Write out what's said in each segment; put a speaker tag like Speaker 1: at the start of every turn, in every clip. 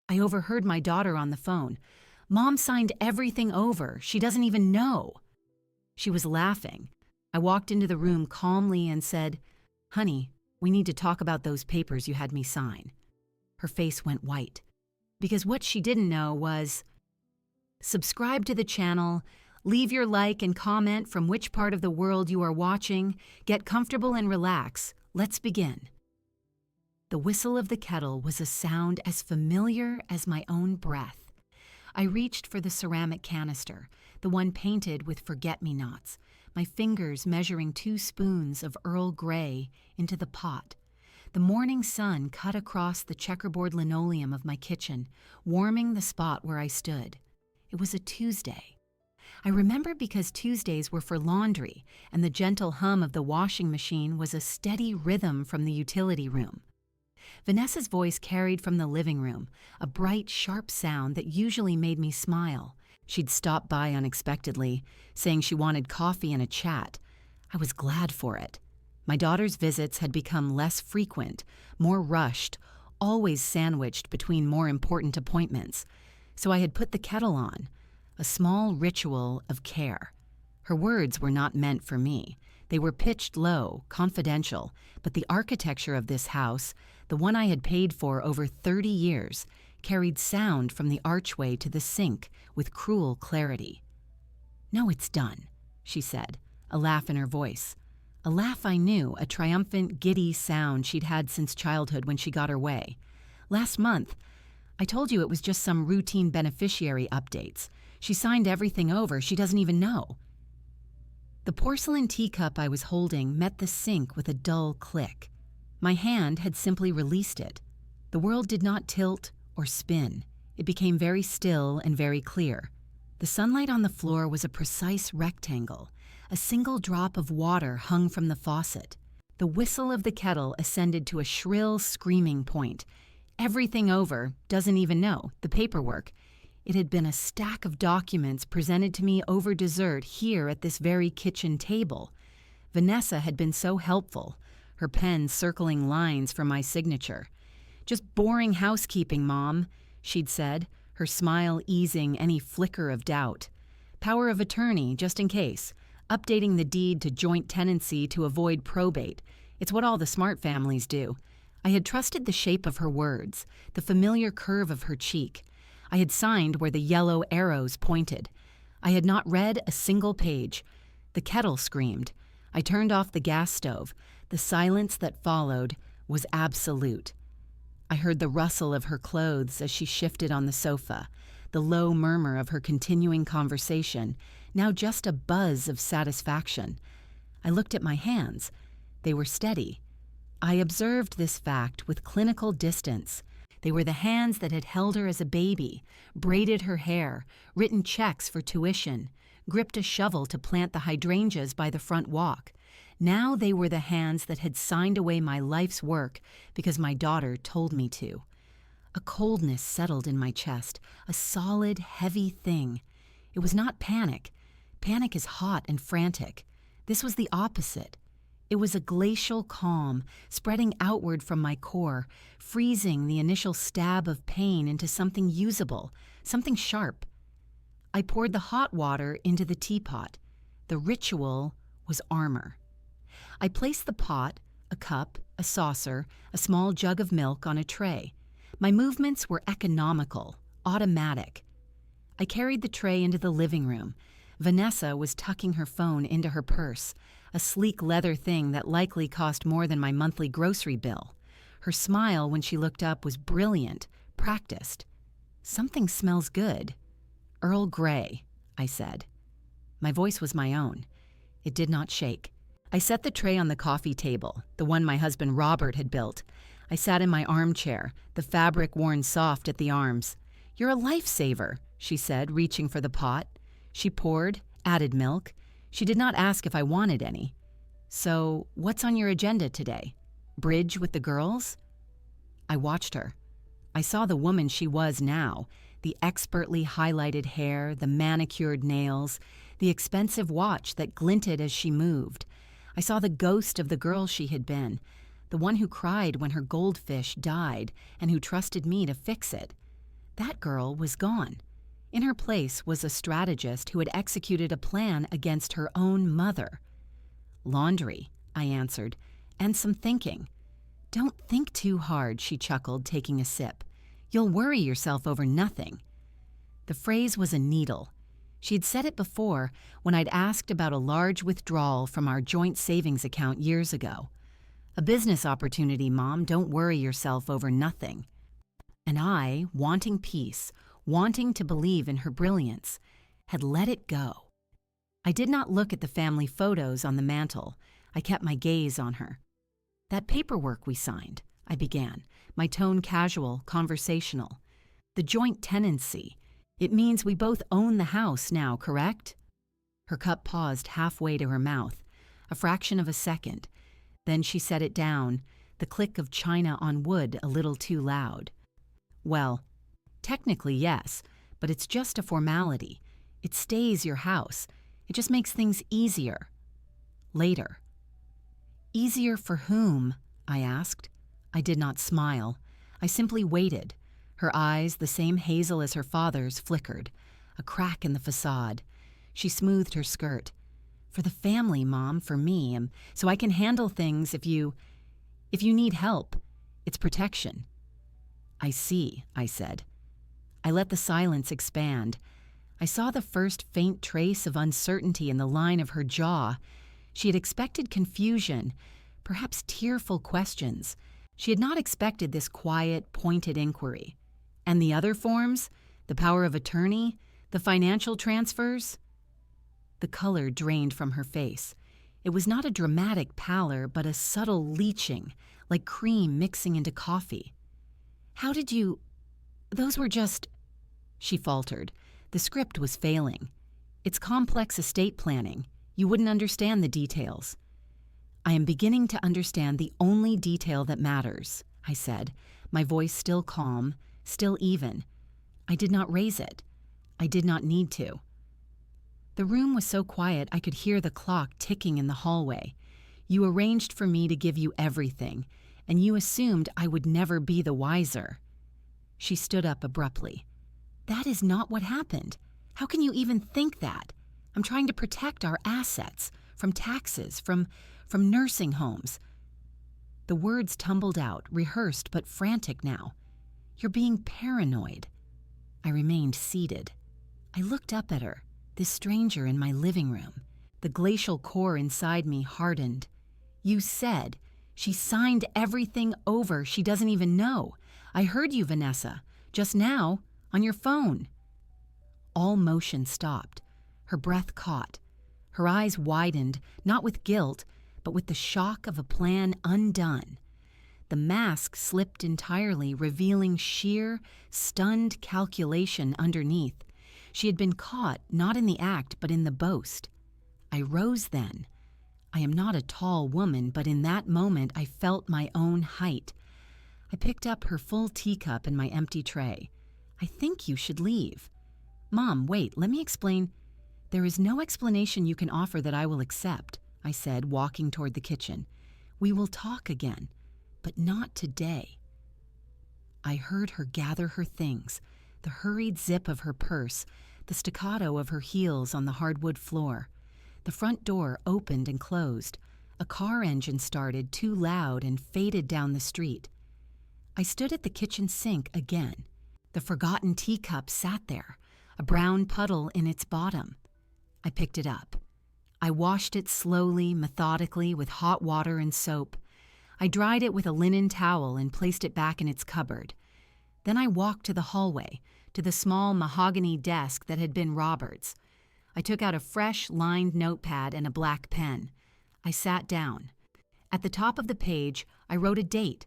Speaker 1: I overheard my daughter on the phone. Mom signed everything over. She doesn't even know. She was laughing. I walked into the room calmly and said, "Honey, we need to talk about those papers you had me sign." Her face went white. Because what she didn't know was, subscribe to the channel, leave your like and comment from which part of the world you are watching, get comfortable and relax. Let's begin. The whistle of the kettle was a sound as familiar as my own breath. I reached for the ceramic canister, the one painted with forget-me-nots, my fingers measuring 2 spoons of Earl Grey into the pot. The morning sun cut across the checkerboard linoleum of my kitchen, warming the spot where I stood. It was a Tuesday. I remember because Tuesdays were for laundry, and the gentle hum of the washing machine was a steady rhythm from the utility room. Vanessa's voice carried from the living room, a bright, sharp sound that usually made me smile. She'd stopped by unexpectedly, saying she wanted coffee and a chat. I was glad for it. My daughter's visits had become less frequent, more rushed, always sandwiched between more important appointments. So I had put the kettle on, a small ritual of care. Her words were not meant for me. They were pitched low, confidential, but the architecture of this house, the one I had paid for over 30 years, carried sound from the archway to the sink with cruel clarity. "No, it's done," she said, a laugh in her voice. A laugh I knew, a triumphant, giddy sound she'd had since childhood when she got her way. "Last month, I told you it was just some routine beneficiary updates. She signed everything over. She doesn't even know." The porcelain teacup I was holding met the sink with a dull click. My hand had simply released it. The world did not tilt or spin. It became very still and very clear. The sunlight on the floor was a precise rectangle. A single drop of water hung from the faucet. The whistle of the kettle ascended to a shrill, screaming point. Everything over, doesn't even know, the paperwork. It had been a stack of documents presented to me over dessert here at this very kitchen table. Vanessa had been so helpful, her pen circling lines for my signature. "Just boring housekeeping, Mom," she'd said, her smile easing any flicker of doubt. "Power of attorney, just in case. Updating the deed to joint tenancy to avoid probate. It's what all the smart families do." I had trusted the shape of her words, the familiar curve of her cheek. I had signed where the yellow arrows pointed. I had not read a single page. The kettle screamed. I turned off the gas stove. The silence that followed was absolute. I heard the rustle of her clothes as she shifted on the sofa, the low murmur of her continuing conversation, now just a buzz of satisfaction. I looked at my hands. They were steady. I observed this fact with clinical distance. They were the hands that had held her as a baby, braided her hair, written checks for tuition, gripped a shovel to plant the hydrangeas by the front walk. Now they were the hands that had signed away my life's work because my daughter told me to. A coldness settled in my chest, a solid, heavy thing. It was not panic. Panic is hot and frantic. This was the opposite. It was a glacial calm, spreading outward from my core, freezing the initial stab of pain into something usable, something sharp. I poured the hot water into the teapot. The ritual was armor. I placed the pot, a cup, a saucer, a small jug of milk on a tray. My movements were economical, automatic. I carried the tray into the living room. Vanessa was tucking her phone into her purse, a sleek leather thing that likely cost more than my monthly grocery bill. Her smile when she looked up was brilliant, practiced. "Something smells good." "Earl Grey," I said. My voice was my own. It did not shake. I set the tray on the coffee table, the one my husband Robert had built. I sat in my armchair, the fabric worn soft at the arms. "You're a lifesaver," she said, reaching for the pot. She poured, added milk. She did not ask if I wanted any. "So, what's on your agenda today? Bridge with the girls?" I watched her. I saw the woman she was now, the expertly highlighted hair, the manicured nails, the expensive watch that glinted as she moved. I saw the ghost of the girl she had been, the one who cried when her goldfish died and who trusted me to fix it. That girl was gone. In her place was a strategist who had executed a plan against her own mother. "Laundry," I answered, "and some thinking." "Don't think too hard," she chuckled, taking a sip. "You'll worry yourself over nothing." The phrase was a needle. She had said it before when I'd asked about a large withdrawal from our joint savings account years ago. "A business opportunity, Mom. Don't worry yourself over nothing." And I, wanting peace, wanting to believe in her brilliance, had let it go. I did not look at the family photos on the mantel. I kept my gaze on her. "That paperwork we signed," I began, my tone casual, conversational. "The joint tenancy. It means we both own the house now, correct?" Her cup paused halfway to her mouth, a fraction of a second. Then she set it down, the click of china on wood a little too loud. "Well, technically yes, but it's just a formality. It stays your house. It just makes things easier. Later." "Easier for whom?" I asked. I did not smile. I simply waited. Her eyes, the same hazel as her father's, flickered. A crack in the facade. She smoothed her skirt. "For the family, Mom, for me, so I can handle things if you need help. It's protection." "I see," I said. I let the silence expand. I saw the first faint trace of uncertainty in the line of her jaw. She had expected confusion, perhaps tearful questions. She had not expected this quiet, pointed inquiry. And the other forms? The power of attorney? The financial transfers? The color drained from her face. It was not a dramatic pallor, but a subtle leaching, like cream mixing into coffee. "How did you... Those were just..." She faltered. The script was failing. "It's complex estate planning. You wouldn't understand the details." "I am beginning to understand the only detail that matters," I said, my voice still calm, still even. I did not raise it. I did not need to. The room was so quiet I could hear the clock ticking in the hallway. "You arranged for me to give you everything, and you assumed I would never be the wiser." She stood up abruptly. "That is not what happened. How can you even think that? I'm trying to protect our assets, from taxes, from nursing homes." The words tumbled out, rehearsed but frantic now. "You're being paranoid." I remained seated. I looked up at her, this stranger in my living room. The glacial core inside me hardened. "You said she signed everything over. She doesn't even know. I heard you, Vanessa, just now, on your phone." All motion stopped. Her breath caught. Her eyes widened, not with guilt, but with the shock of a plan undone. The mask slipped entirely, revealing sheer, stunned calculation underneath. She had been caught, not in the act, but in the boast. I rose then. I am not a tall woman, but in that moment I felt my own height. I picked up her full teacup and my empty tray. "I think you should leave." "Mom, wait, let me explain." "There is no explanation you can offer that I will accept," I said, walking toward the kitchen. "We will talk again, but not today." I heard her gather her things, the hurried zip of her purse, the staccato of her heels on the hardwood floor. The front door opened and closed. A car engine started, too loud, and faded down the street. I stood at the kitchen sink again. The forgotten teacup sat there, a brown puddle in its bottom. I picked it up. I washed it slowly, methodically, with hot water and soap. I dried it with a linen towel and placed it back in its cupboard. Then I walked to the hallway, to the small mahogany desk that had been Robert's. I took out a fresh, lined notepad and a black pen. I sat down. At the top of the page, I wrote a date.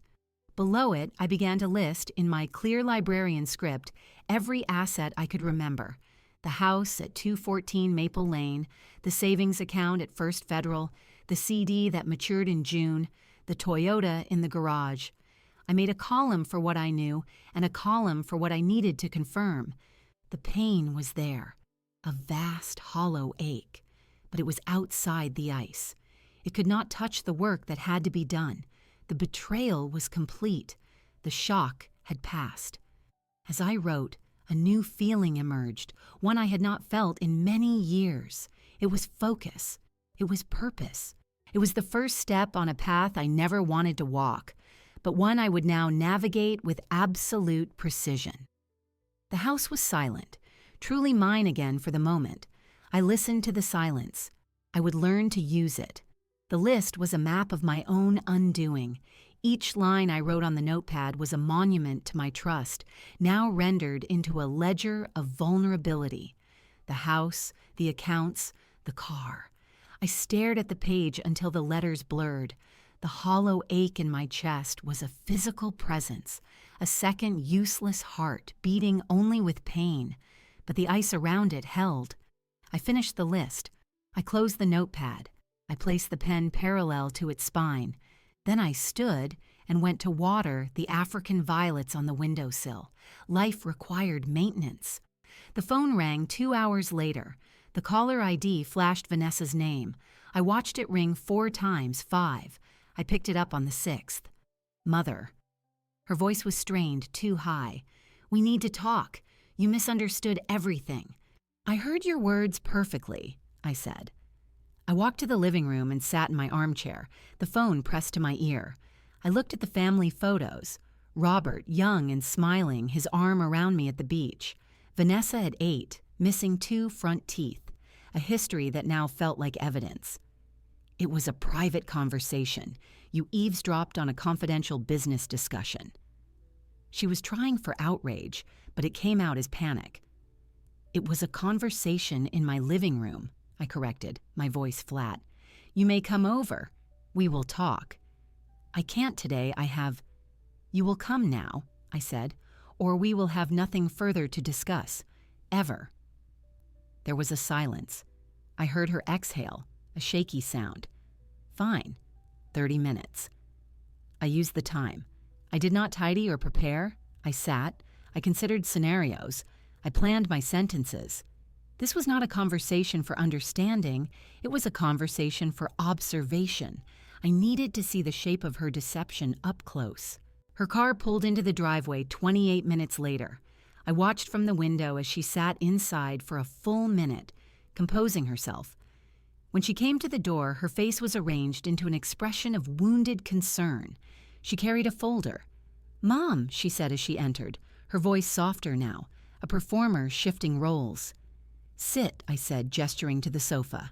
Speaker 1: Below it, I began to list, in my clear librarian script, every asset I could remember. The house at 214 Maple Lane, the savings account at First Federal, the CD that matured in June, the Toyota in the garage. I made a column for what I knew and a column for what I needed to confirm. The pain was there, a vast, hollow ache, but it was outside the ice. It could not touch the work that had to be done. The betrayal was complete. The shock had passed. As I wrote, a new feeling emerged, one I had not felt in many years. It was focus. It was purpose. It was the first step on a path I never wanted to walk, but one I would now navigate with absolute precision. The house was silent, truly mine again for the moment. I listened to the silence. I would learn to use it. The list was a map of my own undoing. Each line I wrote on the notepad was a monument to my trust, now rendered into a ledger of vulnerability. The house, the accounts, the car. I stared at the page until the letters blurred. The hollow ache in my chest was a physical presence, a second useless heart beating only with pain, but the ice around it held. I finished the list. I closed the notepad. I placed the pen parallel to its spine. Then I stood and went to water the African violets on the windowsill. Life required maintenance. The phone rang 2 hours later. The caller ID flashed Vanessa's name. I watched it ring 4 times, 5. I picked it up on the 6th. Mother. Her voice was strained, too high. We need to talk. You misunderstood everything. I heard your words perfectly, I said. I walked to the living room and sat in my armchair, the phone pressed to my ear. I looked at the family photos. Robert, young and smiling, his arm around me at the beach. Vanessa at 8, missing 2 front teeth, a history that now felt like evidence. It was a private conversation. You eavesdropped on a confidential business discussion. She was trying for outrage, but it came out as panic. It was a conversation in my living room, I corrected, my voice flat. You may come over. We will talk. I can't today, I have... You will come now, I said, or we will have nothing further to discuss. Ever. There was a silence. I heard her exhale, a shaky sound. Fine. 30 minutes. I used the time. I did not tidy or prepare. I sat. I considered scenarios. I planned my sentences. This was not a conversation for understanding. It was a conversation for observation. I needed to see the shape of her deception up close. Her car pulled into the driveway 28 minutes later. I watched from the window as she sat inside for a full minute, composing herself. When she came to the door, her face was arranged into an expression of wounded concern. She carried a folder. "Mom," she said as she entered, her voice softer now, a performer shifting roles. "Sit," I said, gesturing to the sofa.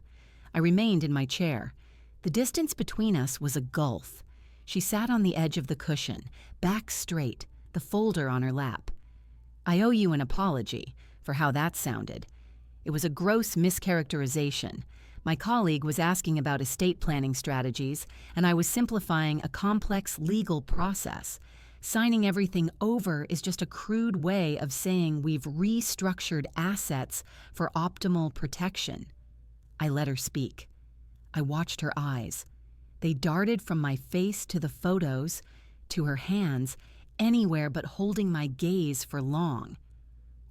Speaker 1: I remained in my chair. The distance between us was a gulf. She sat on the edge of the cushion, back straight, the folder on her lap. "I owe you an apology for how that sounded. It was a gross mischaracterization. My colleague was asking about estate planning strategies, and I was simplifying a complex legal process. Signing everything over is just a crude way of saying we've restructured assets for optimal protection." I let her speak. I watched her eyes. They darted from my face to the photos, to her hands, anywhere but holding my gaze for long.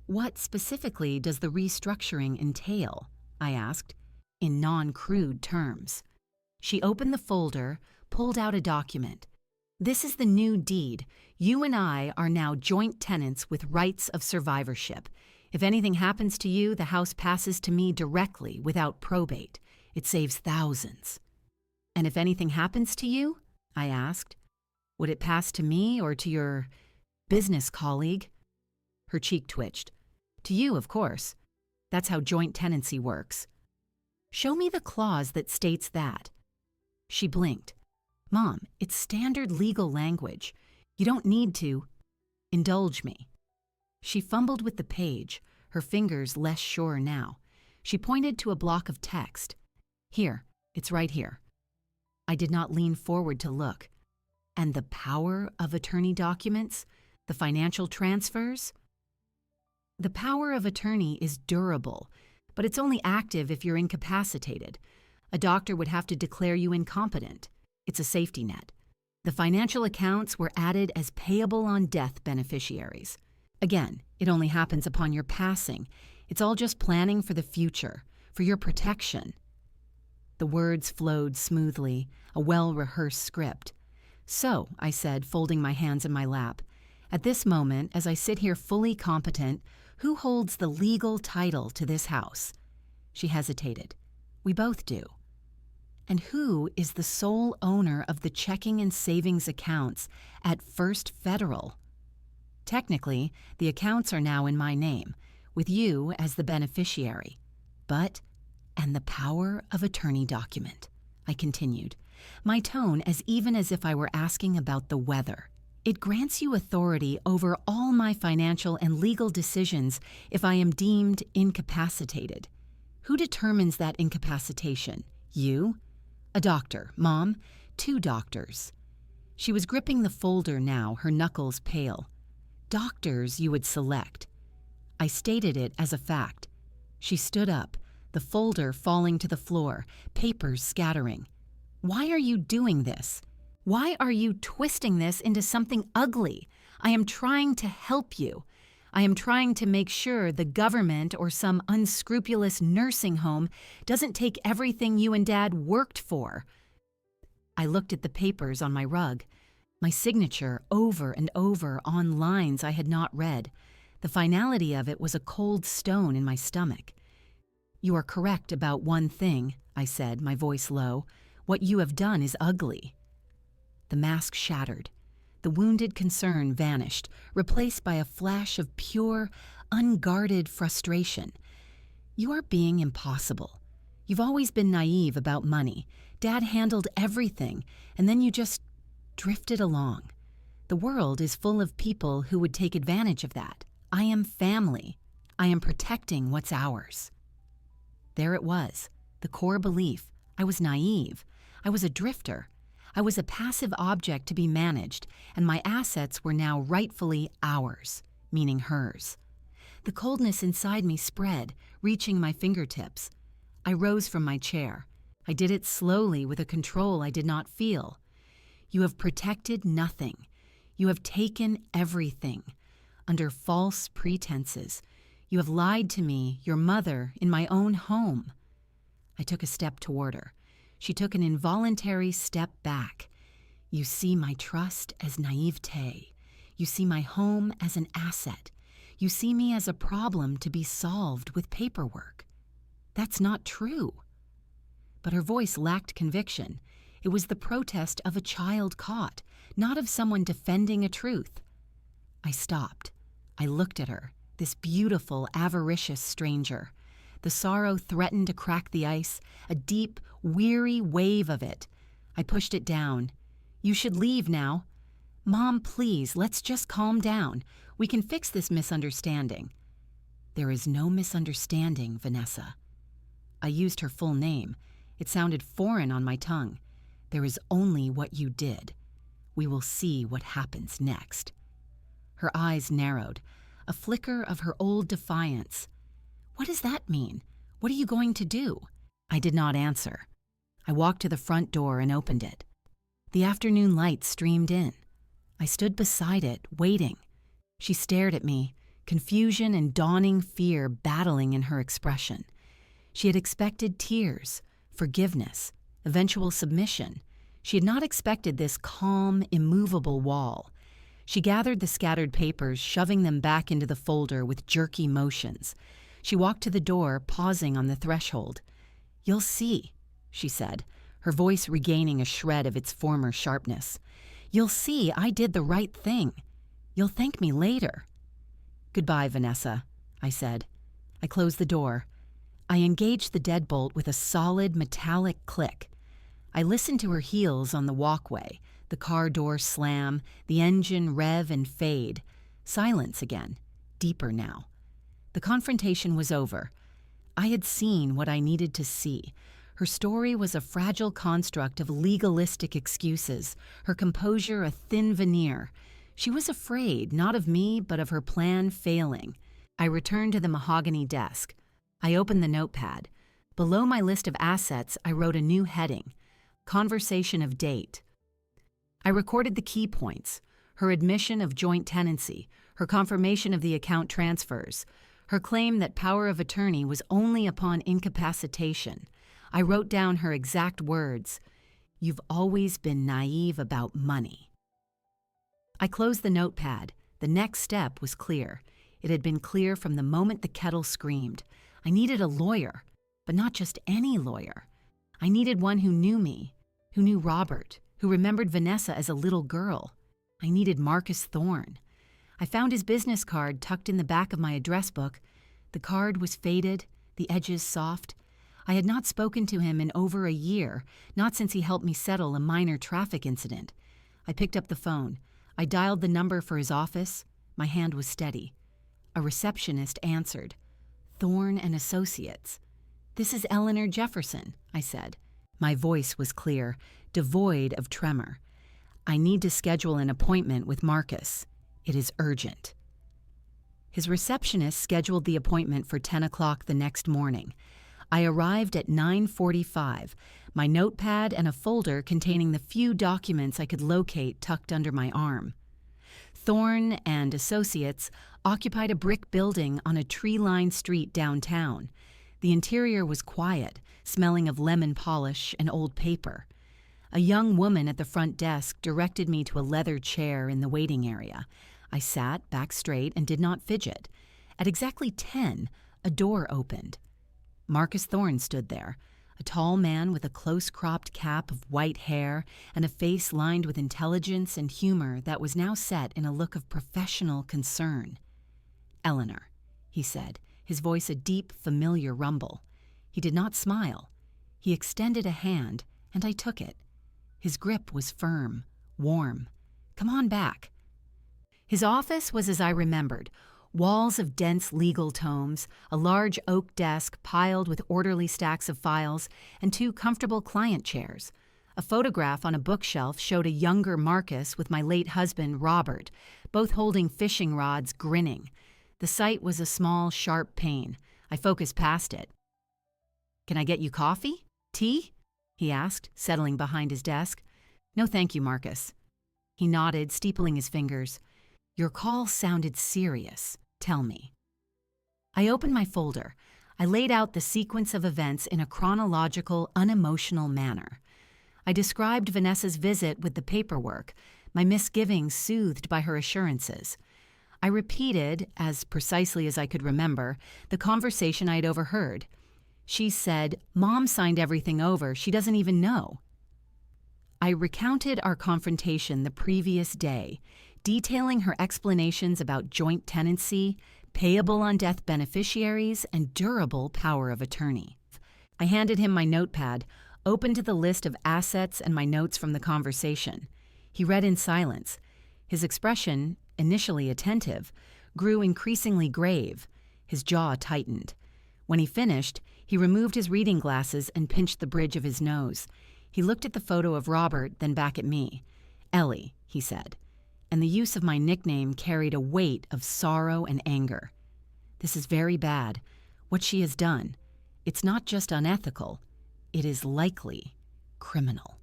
Speaker 1: "What specifically does the restructuring entail?" I asked, in non-crude terms. She opened the folder, pulled out a document. "This is the new deed. You and I are now joint tenants with rights of survivorship. If anything happens to you, the house passes to me directly without probate. It saves thousands." "And if anything happens to you?" I asked. "Would it pass to me or to your business colleague?" Her cheek twitched. "To you, of course. That's how joint tenancy works." "Show me the clause that states that." She blinked. "Mom, it's standard legal language. You don't need to indulge me." She fumbled with the page, her fingers less sure now. She pointed to a block of text. "Here, it's right here." I did not lean forward to look. "And the power of attorney documents? The financial transfers?" "The power of attorney is durable, but it's only active if you're incapacitated. A doctor would have to declare you incompetent. It's a safety net. The financial accounts were added as payable on death beneficiaries. Again, it only happens upon your passing. It's all just planning for the future, for your protection." The words flowed smoothly, a well-rehearsed script. "So," I said, folding my hands in my lap, At this moment, as I sit here fully competent, who holds the legal title to this house? She hesitated. We both do. And who is the sole owner of the checking and savings accounts at First Federal? Technically, the accounts are now in my name, with you as the beneficiary. But, and the power of attorney document, I continued, my tone as even as if I were asking about the weather. It grants you authority over all my financial and legal decisions if I am deemed incapacitated. Who determines that incapacitation? You? A doctor, Mom, 2 doctors. She was gripping the folder now, her knuckles pale. Doctors you would select. I stated it as a fact. She stood up, the folder falling to the floor, papers scattering. Why are you doing this? Why are you twisting this into something ugly? I am trying to help you. I am trying to make sure the government or some unscrupulous nursing home doesn't take everything you and Dad worked for. I looked at the papers on my rug, my signature over and over on lines I had not read. The finality of it was a cold stone in my stomach. You are correct about one thing, I said, my voice low. What you have done is ugly. The mask shattered. The wounded concern vanished, replaced by a flash of pure, unguarded frustration. You are being impossible. You've always been naive about money. Dad handled everything, and then you just drifted along. The world is full of people who would take advantage of that. I am family. I am protecting what's ours. There it was, the core belief. I was naive. I was a drifter. I was a passive object to be managed, and my assets were now rightfully ours, meaning hers. The coldness inside me spread, reaching my fingertips. I rose from my chair. I did it slowly with a control I did not feel. You have protected nothing. You have taken everything. Under false pretenses. You have lied to me, your mother, in my own home. I took a step toward her. She took an involuntary step back. You see my trust as naivete. You see my home as an asset. You see me as a problem to be solved with paperwork. That's not true. But her voice lacked conviction. It was the protest of a child caught, not of someone defending a truth. I stopped. I looked at her, this beautiful, avaricious stranger. The sorrow threatened to crack the ice, a deep, weary wave of it. I pushed it down. You should leave now. Mom, please, let's just calm down. We can fix this misunderstanding. There is no misunderstanding, Vanessa. I used her full name. It sounded foreign on my tongue. There is only what you did. We will see what happens next. Her eyes narrowed, a flicker of her old defiance. What does that mean? What are you going to do? I did not answer. I walked to the front door and opened it. The afternoon light streamed in. I stood beside it, waiting. She stared at me, confusion and dawning fear battling in her expression. She had expected tears, forgiveness, eventual submission. She had not expected this calm, immovable wall. She gathered the scattered papers, shoving them back into the folder with jerky motions. She walked to the door, pausing on the threshold. You'll see, she said, her voice regaining a shred of its former sharpness. You'll see I did the right thing. You'll thank me later. Goodbye, Vanessa, I said. I closed the door. I engaged the deadbolt with a solid metallic click. I listened to her heels on the walkway, the car door slam, the engine rev and fade. Silence again, deeper now. The confrontation was over. I had seen what I needed to see. Her story was a fragile construct of legalistic excuses, her composure a thin veneer. She was afraid, not of me, but of her plan failing. I returned to the mahogany desk. I opened the notepad. Below my list of assets, I wrote a new heading, Conversation of Date. I recorded the key points, her admission of joint tenancy, her confirmation of the account transfers, her claim that power of attorney was only upon incapacitation. I wrote down her exact words, "You've always been naive about money." I closed the notepad, The next step was clear. It had been clear from the moment the kettle screamed. I needed a lawyer, but not just any lawyer. I needed one who knew me, who knew Robert, who remembered Vanessa as a little girl. I needed Marcus Thorne. I found his business card tucked in the back of my address book. The card was faded, the edges soft. I had not spoken to him in over a year, not since he helped me settle a minor traffic incident. I picked up the phone. I dialed the number for his office. My hand was steady. A receptionist answered. Thorne and Associates. This is Eleanor Jefferson, I said. My voice was clear, devoid of tremor. I need to schedule an appointment with Marcus. It is urgent. His receptionist scheduled the appointment for 10 o'clock the next morning. I arrived at 9:45, my notepad and a folder containing the few documents I could locate tucked under my arm. Thorne and Associates occupied a brick building on a tree-lined street downtown. The interior was quiet, smelling of lemon polish and old paper. A young woman at the front desk directed me to a leather chair in the waiting area. I sat back straight and did not fidget. At exactly 10, a door opened. Marcus Thorne stood there, a tall man with a close-cropped cap of white hair and a face lined with intelligence and humor that was now set in a look of professional concern. "Eleanor," he said, his voice a deep, familiar rumble. He did not smile. He extended a hand, and I took it. His grip was firm, warm. "Come on back." His office was as I remembered, walls of dense legal tomes, a large oak desk piled with orderly stacks of files, and 2 comfortable client chairs. A photograph on a bookshelf showed a younger Marcus with my late husband, Robert, both holding fishing rods, grinning. The sight was a small, sharp pain. I focused past it. "Can I get you coffee? Tea?" he asked, settling behind his desk. "No, thank you, Marcus." He nodded, steepling his fingers. "Your call sounded serious. Tell me." I opened my folder. I laid out the sequence of events in a chronological, unemotional manner. I described Vanessa's visit with the paperwork, my misgivings soothed by her assurances. I repeated, as precisely as I could remember, the conversation I had overheard. She said, "Mom signed everything over. She doesn't even know." I recounted our confrontation the previous day, detailing her explanations about joint tenancy, payable on death beneficiaries, and durable power of attorney. I handed him my notepad, opened to the list of assets and my notes from the conversation. He read in silence. His expression, initially attentive, grew increasingly grave. His jaw tightened. When he finished, he removed his reading glasses and pinched the bridge of his nose. He looked at the photo of Robert, then back at me. "Ellie," he said, and the use of my nickname carried a weight of sorrow and anger. "This is very bad. What she has done. It's not just unethical. It is likely criminal."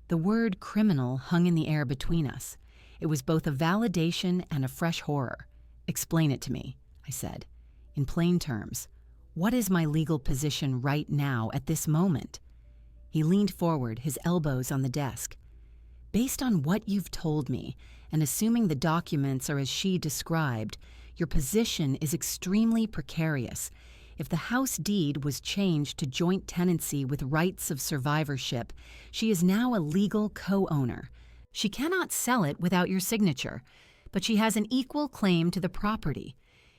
Speaker 1: The word criminal hung in the air between us. It was both a validation and a fresh horror. "Explain it to me," I said. "In plain terms, what is my legal position right now at this moment?" He leaned forward, his elbows on the desk. "Based on what you've told me, and assuming the documents are as she described, your position is extremely precarious. If the house deed was changed to joint tenancy with rights of survivorship, she is now a legal co-owner. She cannot sell it without your signature, but she has an equal claim to the property.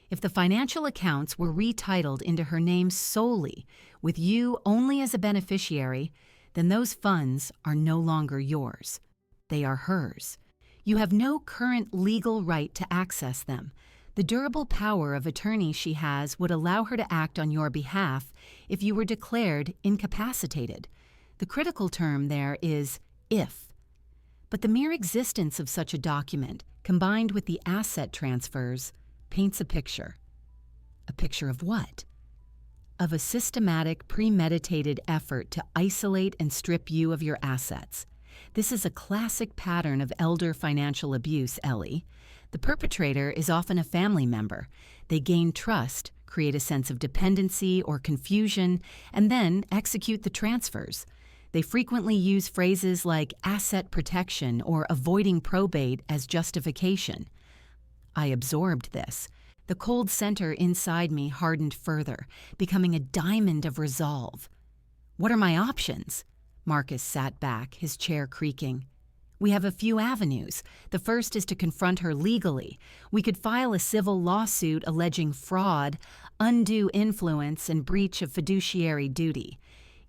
Speaker 1: If the financial accounts were retitled into her name solely, with you only as a beneficiary, then those funds are no longer yours. They are hers. You have no current legal right to access them. The durable power of attorney she has would allow her to act on your behalf if you were declared incapacitated. The critical term there is if. But the mere existence of such a document, combined with the asset transfers, paints a picture. A picture of what? Of a systematic, premeditated effort to isolate and strip you of your assets. This is a classic pattern of elder financial abuse, Ellie. The perpetrator is often a family member. They gain trust, create a sense of dependency or confusion, and then execute the transfers. They frequently use phrases like asset protection or avoiding probate as justification. I absorbed this. The cold center inside me hardened further, becoming a diamond of resolve. What are my options? Marcus sat back, his chair creaking. We have a few avenues. The first is to confront her legally. We could file a civil lawsuit alleging fraud, undue influence, and breach of fiduciary duty.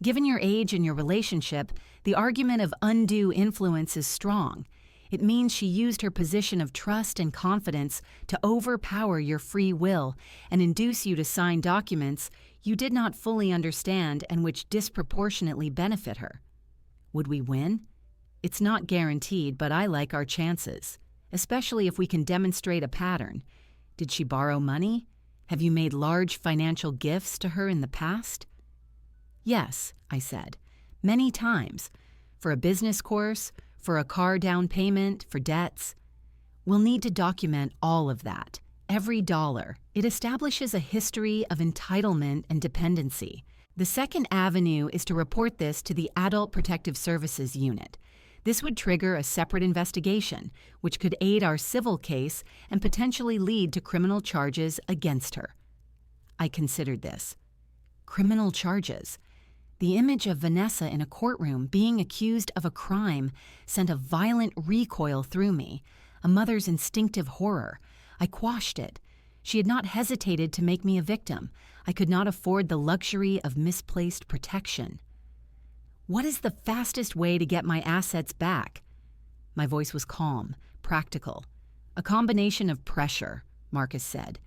Speaker 1: Given your age and your relationship, the argument of undue influence is strong. It means she used her position of trust and confidence to overpower your free will and induce you to sign documents you did not fully understand and which disproportionately benefit her. Would we win? It's not guaranteed, but I like our chances, especially if we can demonstrate a pattern. Did she borrow money? Have you made large financial gifts to her in the past? Yes, I said, many times. For a business course, for a car down payment, for debts. We'll need to document all of that, every dollar. It establishes a history of entitlement and dependency. The second avenue is to report this to the Adult Protective Services Unit. This would trigger a separate investigation, which could aid our civil case and potentially lead to criminal charges against her. I considered this. Criminal charges. The image of Vanessa in a courtroom being accused of a crime sent a violent recoil through me, a mother's instinctive horror. I quashed it. She had not hesitated to make me a victim. I could not afford the luxury of misplaced protection. What is the fastest way to get my assets back? My voice was calm, practical. A combination of pressure, Marcus said.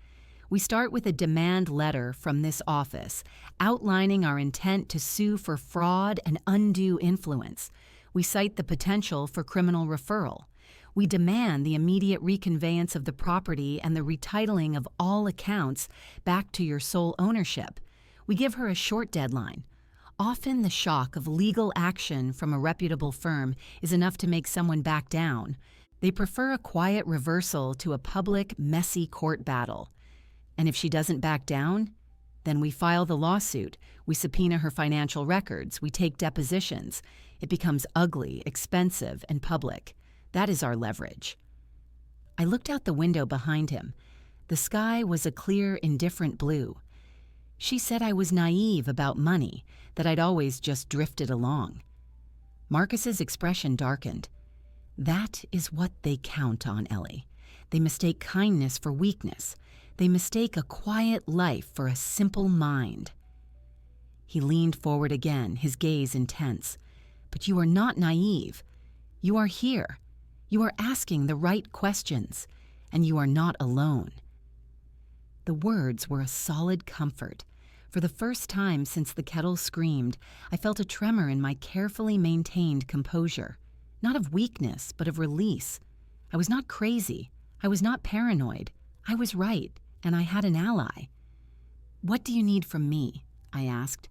Speaker 1: We start with a demand letter from this office, outlining our intent to sue for fraud and undue influence. We cite the potential for criminal referral. We demand the immediate reconveyance of the property and the retitling of all accounts back to your sole ownership. We give her a short deadline. Often the shock of legal action from a reputable firm is enough to make someone back down. They prefer a quiet reversal to a public, messy court battle. And if she doesn't back down, then we file the lawsuit, we subpoena her financial records, we take depositions. It becomes ugly, expensive, and public. That is our leverage. I looked out the window behind him. The sky was a clear, indifferent blue. She said I was naive about money, that I'd always just drifted along. Marcus's expression darkened. That is what they count on, Ellie. They mistake kindness for weakness. They mistake a quiet life for a simple mind. He leaned forward again, his gaze intense. But you are not naive. You are here. You are asking the right questions, and you are not alone. The words were a solid comfort. For the first time since the kettle screamed, I felt a tremor in my carefully maintained composure. Not of weakness, but of release. I was not crazy. I was not paranoid. I was right, and I had an ally. What do you need from me? I asked.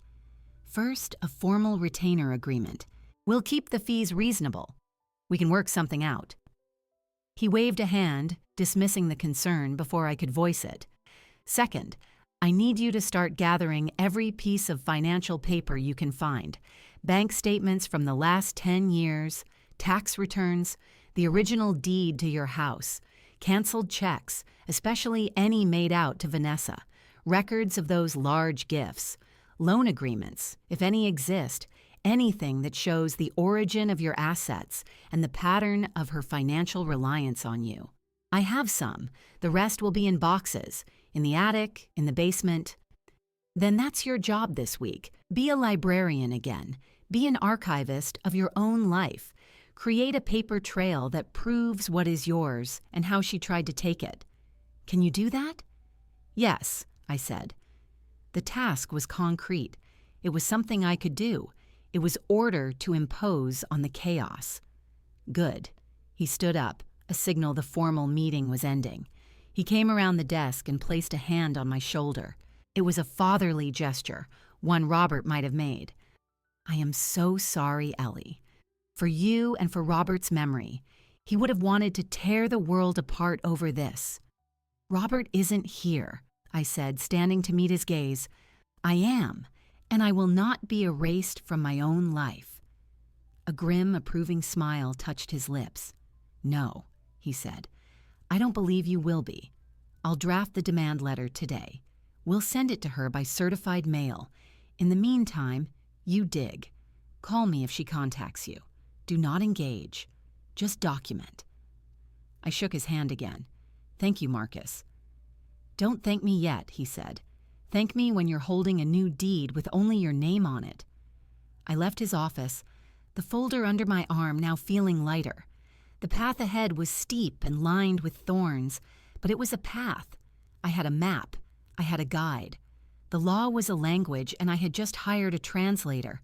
Speaker 1: First, a formal retainer agreement. We'll keep the fees reasonable. We can work something out. He waved a hand, dismissing the concern before I could voice it. Second, I need you to start gathering every piece of financial paper you can find. Bank statements from the last 10 years, tax returns, the original deed to your house, canceled checks, especially any made out to Vanessa, records of those large gifts, loan agreements, if any exist, anything that shows the origin of your assets and the pattern of her financial reliance on you. I have some. The rest will be in boxes, in the attic, in the basement. Then that's your job this week. Be a librarian again. Be an archivist of your own life. Create a paper trail that proves what is yours and how she tried to take it. Can you do that? Yes, I said. The task was concrete. It was something I could do. It was order to impose on the chaos. Good. He stood up, a signal the formal meeting was ending. He came around the desk and placed a hand on my shoulder. It was a fatherly gesture, one Robert might have made. I am so sorry, Ellie. For you and for Robert's memory, he would have wanted to tear the world apart over this. Robert isn't here, I said, standing to meet his gaze. I am, and I will not be erased from my own life. A grim, approving smile touched his lips. No, he said. I don't believe you will be. I'll draft the demand letter today. We'll send it to her by certified mail. In the meantime, you dig. Call me if she contacts you. Do not engage. Just document." I shook his hand again. "Thank you, Marcus." "Don't thank me yet," he said. "Thank me when you're holding a new deed with only your name on it." I left his office, the folder under my arm now feeling lighter. The path ahead was steep and lined with thorns, but it was a path. I had a map. I had a guide. The law was a language, and I had just hired a translator.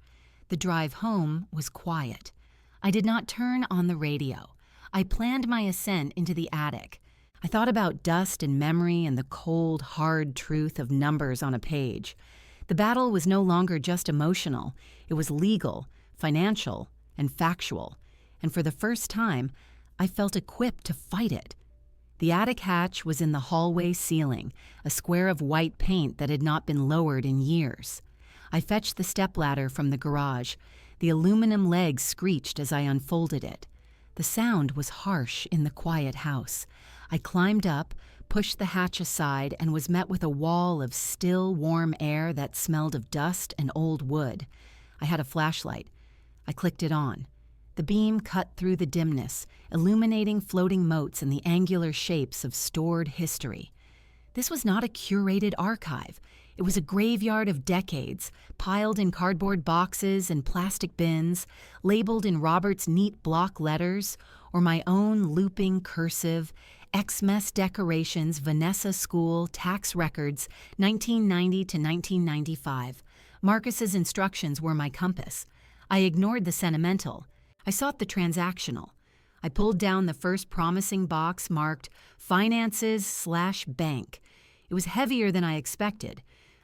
Speaker 1: The drive home was quiet. I did not turn on the radio. I planned my ascent into the attic. I thought about dust and memory and the cold, hard truth of numbers on a page. The battle was no longer just emotional. It was legal, financial, and factual. And for the first time, I felt equipped to fight it. The attic hatch was in the hallway ceiling, a square of white paint that had not been lowered in years. I fetched the stepladder from the garage. The aluminum legs screeched as I unfolded it. The sound was harsh in the quiet house. I climbed up, pushed the hatch aside, and was met with a wall of still, warm air that smelled of dust and old wood. I had a flashlight. I clicked it on. The beam cut through the dimness, illuminating floating motes and the angular shapes of stored history. This was not a curated archive. It was a graveyard of decades, piled in cardboard boxes and plastic bins, labeled in Robert's neat block letters, or my own looping cursive, Xmas decorations, Vanessa School, tax records, 1990 to 1995. Marcus's instructions were my compass. I ignored the sentimental. I sought the transactional. I pulled down the first promising box marked Finances/Bank. It was heavier than I expected.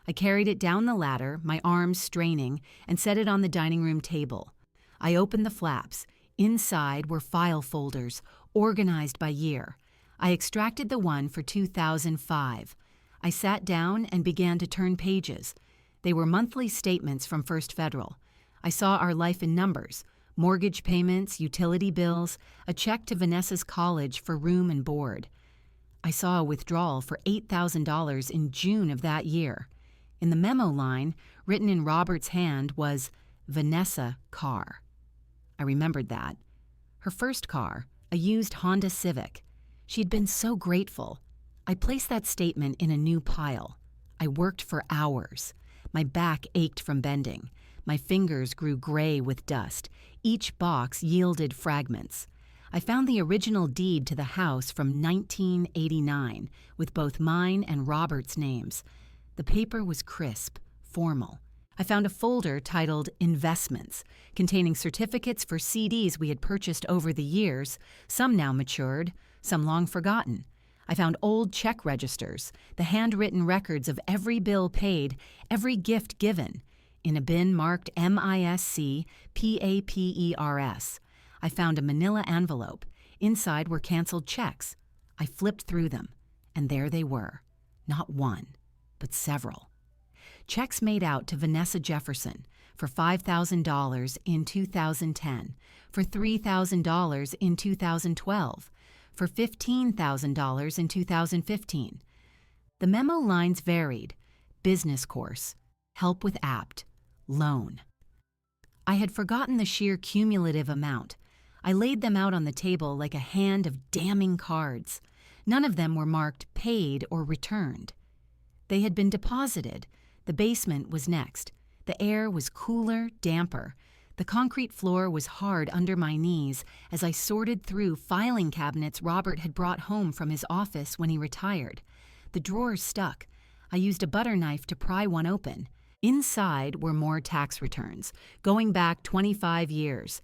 Speaker 1: I carried it down the ladder, my arms straining, and set it on the dining room table. I opened the flaps. Inside were file folders, organized by year. I extracted the one for 2005. I sat down and began to turn pages. They were monthly statements from First Federal. I saw our life in numbers: mortgage payments, utility bills, a check to Vanessa's college for room and board. I saw a withdrawal for $8,000 in June of that year. In the memo line, written in Robert's hand, was Vanessa Carr. I remembered that. Her first car, a used Honda Civic. She'd been so grateful. I placed that statement in a new pile. I worked for hours. My back ached from bending. My fingers grew gray with dust. Each box yielded fragments. I found the original deed to the house from 1989, with both mine and Robert's names. The paper was crisp, formal. I found a folder titled Investments, containing certificates for CDs we had purchased over the years, some now matured, some long forgotten. I found old check registers, the handwritten records of every bill paid, every gift given. In a bin marked MISC-PAPERS, I found a manila envelope. Inside were canceled checks. I flipped through them, and there they were. Not one, but several. Checks made out to Vanessa Jefferson for $5,000 in 2010, for $3,000 in 2012, for $15,000 in 2015. The memo lines varied: business course, help with apt, loan. I had forgotten the sheer cumulative amount. I laid them out on the table like a hand of damning cards. None of them were marked paid or returned. They had been deposited. The basement was next. The air was cooler, damper. The concrete floor was hard under my knees as I sorted through filing cabinets Robert had brought home from his office when he retired. The drawers stuck. I used a butter knife to pry one open. Inside were more tax returns, going back 25 years.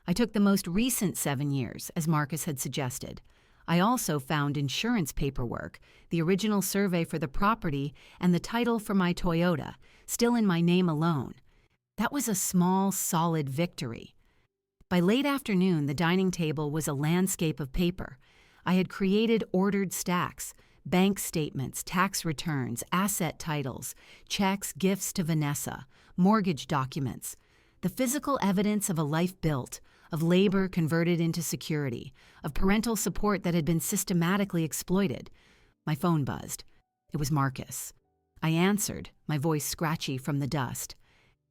Speaker 1: I took the most recent 7 years, as Marcus had suggested. I also found insurance paperwork, the original survey for the property, and the title for my Toyota, still in my name alone. That was a small, solid victory. By late afternoon, the dining table was a landscape of paper. I had created ordered stacks: bank statements, tax returns, asset titles, checks, gifts to Vanessa, mortgage documents, the physical evidence of a life built, of labor converted into security, of parental support that had been systematically exploited. My phone buzzed. It was Marcus. I answered, my voice scratchy from the dust.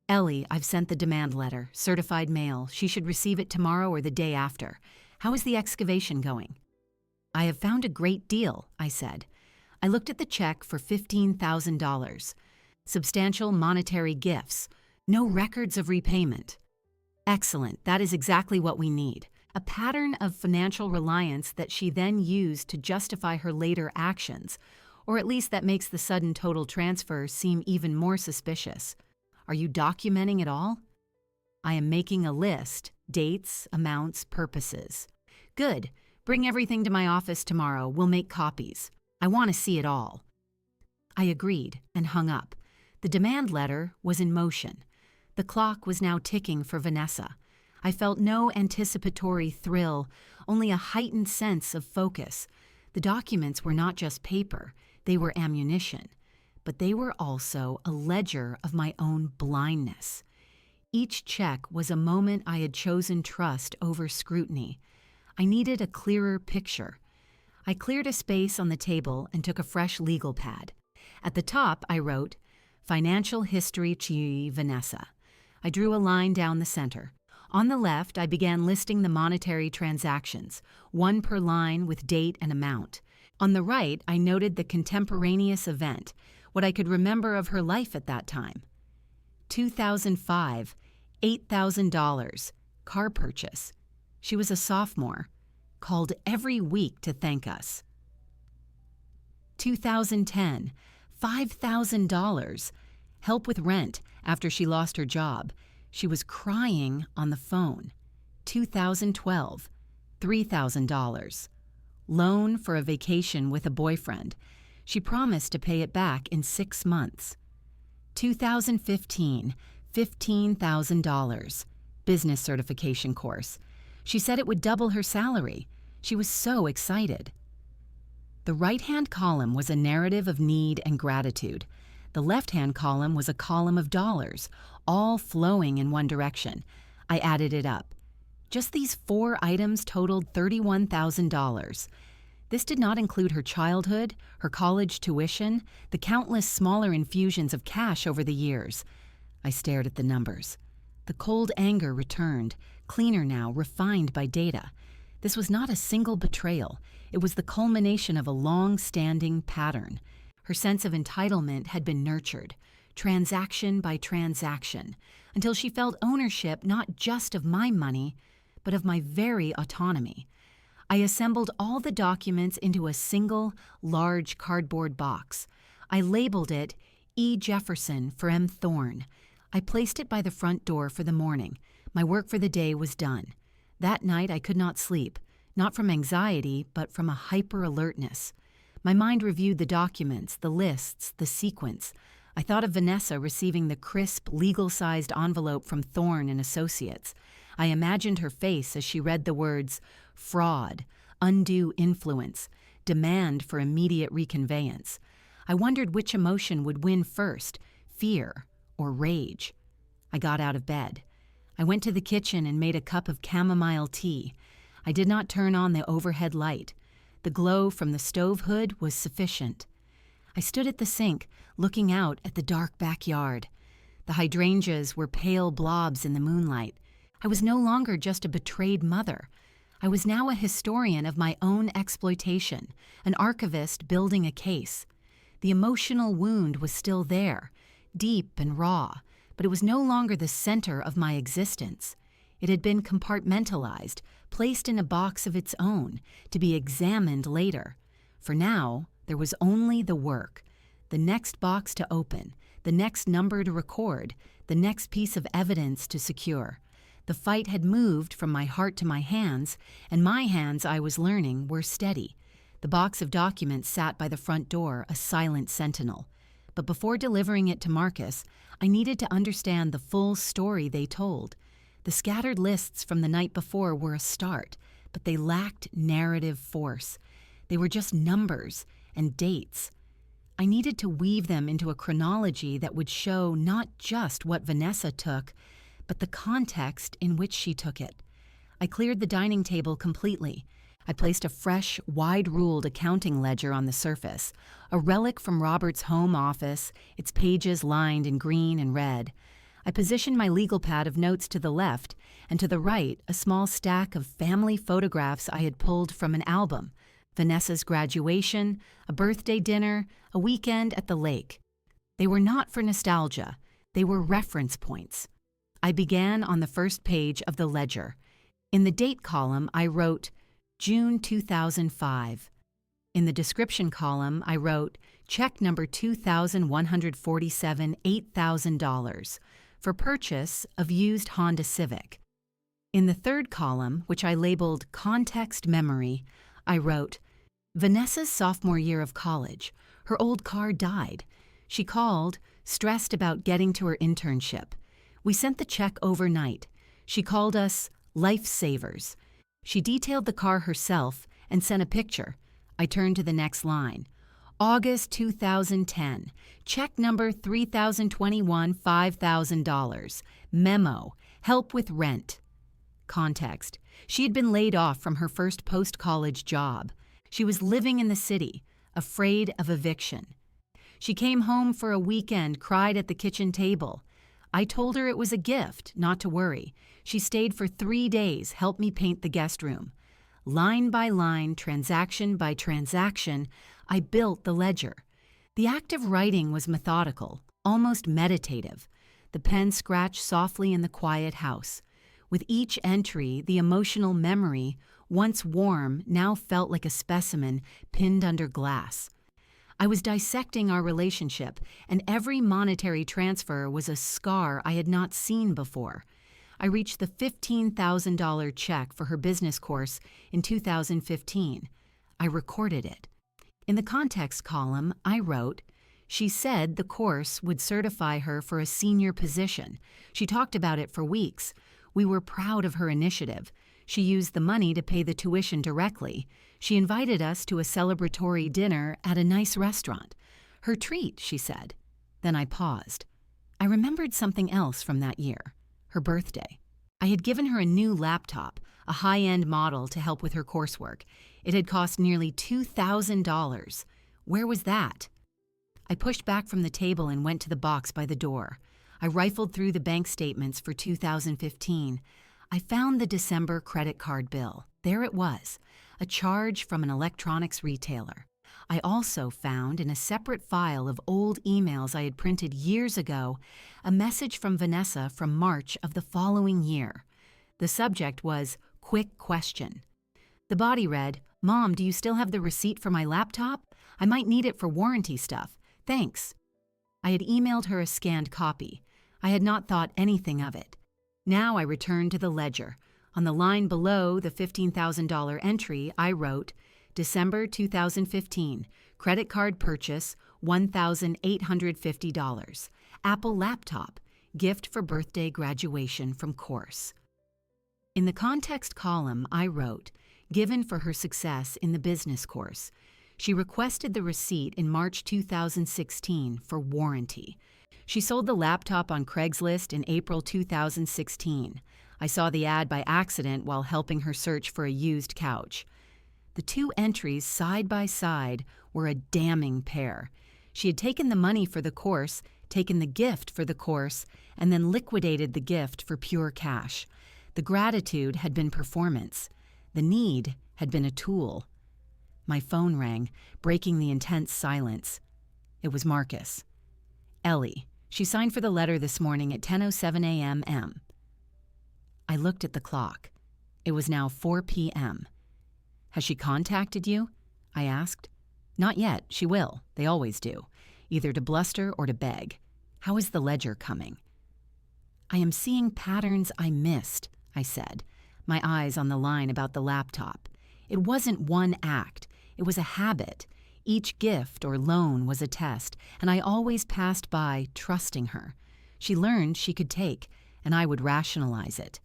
Speaker 1: Ellie, I've sent the demand letter, certified mail. She should receive it tomorrow or the day after. How is the excavation going? I have found a great deal, I said. I looked at the check for $15,000. Substantial monetary gifts. No records of repayment. Excellent. That is exactly what we need. A pattern of financial reliance that she then used to justify her later actions, or at least that makes the sudden total transfer seem even more suspicious. Are you documenting it all? I am making a list, dates, amounts, purposes. Good. Bring everything to my office tomorrow. We'll make copies. I want to see it all. I agreed and hung up. The demand letter was in motion. The clock was now ticking for Vanessa. I felt no anticipatory thrill, only a heightened sense of focus. The documents were not just paper, they were ammunition. But they were also a ledger of my own blindness. Each check was a moment I had chosen trust over scrutiny. I needed a clearer picture. I cleared a space on the table and took a fresh legal pad. At the top, I wrote, Financial History Chi Vanessa. I drew a line down the center. On the left, I began listing the monetary transactions, one per line with date and amount. On the right, I noted the contemporaneous event, what I could remember of her life at that time. 2005, $8,000, car purchase. She was a sophomore, called every week to thank us. 2010, $5,000, help with rent after she lost her job. She was crying on the phone. 2012, $3,000, loan for a vacation with a boyfriend. She promised to pay it back in 6 months. 2015, $15,000, business certification course. She said it would double her salary. She was so excited. The right-hand column was a narrative of need and gratitude. The left-hand column was a column of dollars, all flowing in one direction. I added it up. Just these 4 items totaled $31,000. This did not include her childhood, her college tuition, the countless smaller infusions of cash over the years. I stared at the numbers. The cold anger returned, cleaner now, refined by data. This was not a single betrayal. It was the culmination of a long-standing pattern. Her sense of entitlement had been nurtured, transaction by transaction, until she felt ownership not just of my money, but of my very autonomy. I assembled all the documents into a single, large cardboard box. I labeled it E. Jefferson for M. Thorne. I placed it by the front door for the morning. My work for the day was done. That night I could not sleep, not from anxiety, but from a hyper-alertness. My mind reviewed the documents, the lists, the sequence. I thought of Vanessa receiving the crisp, legal-sized envelope from Thorne and Associates. I imagined her face as she read the words, fraud, undue influence, demand for immediate reconveyance. I wondered which emotion would win first, fear or rage. I got out of bed. I went to the kitchen and made a cup of chamomile tea. I did not turn on the overhead light. The glow from the stove hood was sufficient. I stood at the sink, looking out at the dark backyard. The hydrangeas were pale blobs in the moonlight. I was no longer just a betrayed mother. I was now a historian of my own exploitation, an archivist building a case. The emotional wound was still there, deep and raw, but it was no longer the center of my existence. It had been compartmentalized, placed in a box of its own, to be examined later. For now, there was only the work, the next box to open, the next number to record, the next piece of evidence to secure. The fight had moved from my heart to my hands, and my hands, I was learning, were steady. The box of documents sat by the front door, a silent sentinel. But before delivering it to Marcus, I needed to understand the full story they told. The scattered lists from the night before were a start, but they lacked narrative force. They were just numbers and dates. I needed to weave them into a chronology that would show not just what Vanessa took, but the context in which she took it. I cleared the dining table completely. I placed a fresh, wide-ruled accounting ledger on the surface, a relic from Robert's home office, its pages lined in green and red. I positioned my legal pad of notes to the left, and to the right, a small stack of family photographs I had pulled from an album: Vanessa's graduation, a birthday dinner, a weekend at the lake. They were not for nostalgia. They were reference points. I began on the first page of the ledger. In the date column, I wrote June 2005. In the description column, I wrote check number 2147, $8,000 for purchase of used Honda Civic. In the third column, which I labeled context memory, I wrote Vanessa's sophomore year of college. Her old car died. She called, stressed about getting to her internship. We sent the check overnight. She called us lifesavers. She detailed the car herself and sent a picture. I turned to the next line. August 2010. Check number 3021, $5,000. Memo. Help with rent. Context. She had been laid off from her first post-college job. She was living in the city, afraid of eviction. She came home for a weekend, cried at the kitchen table. I told her it was a gift, not to worry. She stayed for 3 days, helped me paint the guest room. Line by line, transaction by transaction, I built the ledger. The act of writing was methodical, almost meditative. The pen scratched softly in the quiet house. With each entry, the emotional memory, once warm, now felt like a specimen pinned under glass. I was dissecting our relationship, and every monetary transfer was a scar I had not seen before. I reached the $15,000 check for her business course in 2015. I recorded it. In the context column, I wrote, she said the course would certify her for a senior position. She talked about it for weeks. We were proud of her initiative. She used the money to pay the tuition directly. She invited us to a celebratory dinner at a nice restaurant. Her treat, she said. Then I paused. I remembered something else from that year. Her birthday. I had given her a new laptop, a high-end model to help with her coursework. It had cost nearly $2,000. Where was that? I pushed back from the table and went to the box by the door. I rifled through the bank statements for 2015. I found the December credit card bill. There it was, a charge from an electronics retailer. I also found in a separate file of old emails I had printed years ago a message from Vanessa from March of the following year. The subject was, quick question. The body read, Mom, do you still have the receipt for my laptop? I might need it for warranty stuff. Thanks. I had emailed her a scanned copy. I had not thought anything of it. Now I returned to the ledger. On the line below the $15,000 entry, I wrote, December 2015, credit card purchase, $1,850. Apple laptop, gift for birthday graduation from course. In the context column, I wrote, given for her success in the business course. She requested the receipt in March 2016 for warranty. She sold the laptop on Craigslist in April 2016. I saw the ad by accident while helping her search for a used couch. The two entries side by side were a damning pair. She had taken the money for the course, taken the gift for the course, and then liquidated the gift for pure cash. The gratitude had been performance. The need had been a tool. My phone rang, breaking the intense silence. It was Marcus. Ellie. She signed for the letter this morning at 10:07 a.m. I looked at the clock. It was now 4 p.m. Has she contacted you? I asked. Not yet. She will. They always do. Either to bluster or to beg. How is the ledger coming? I am seeing patterns I missed, I said, my eyes on the line about the laptop. It wasn't one act. It was a habit. Each gift or loan was a test, and I always passed by trusting her. She learned she could take, and I would rationalize it.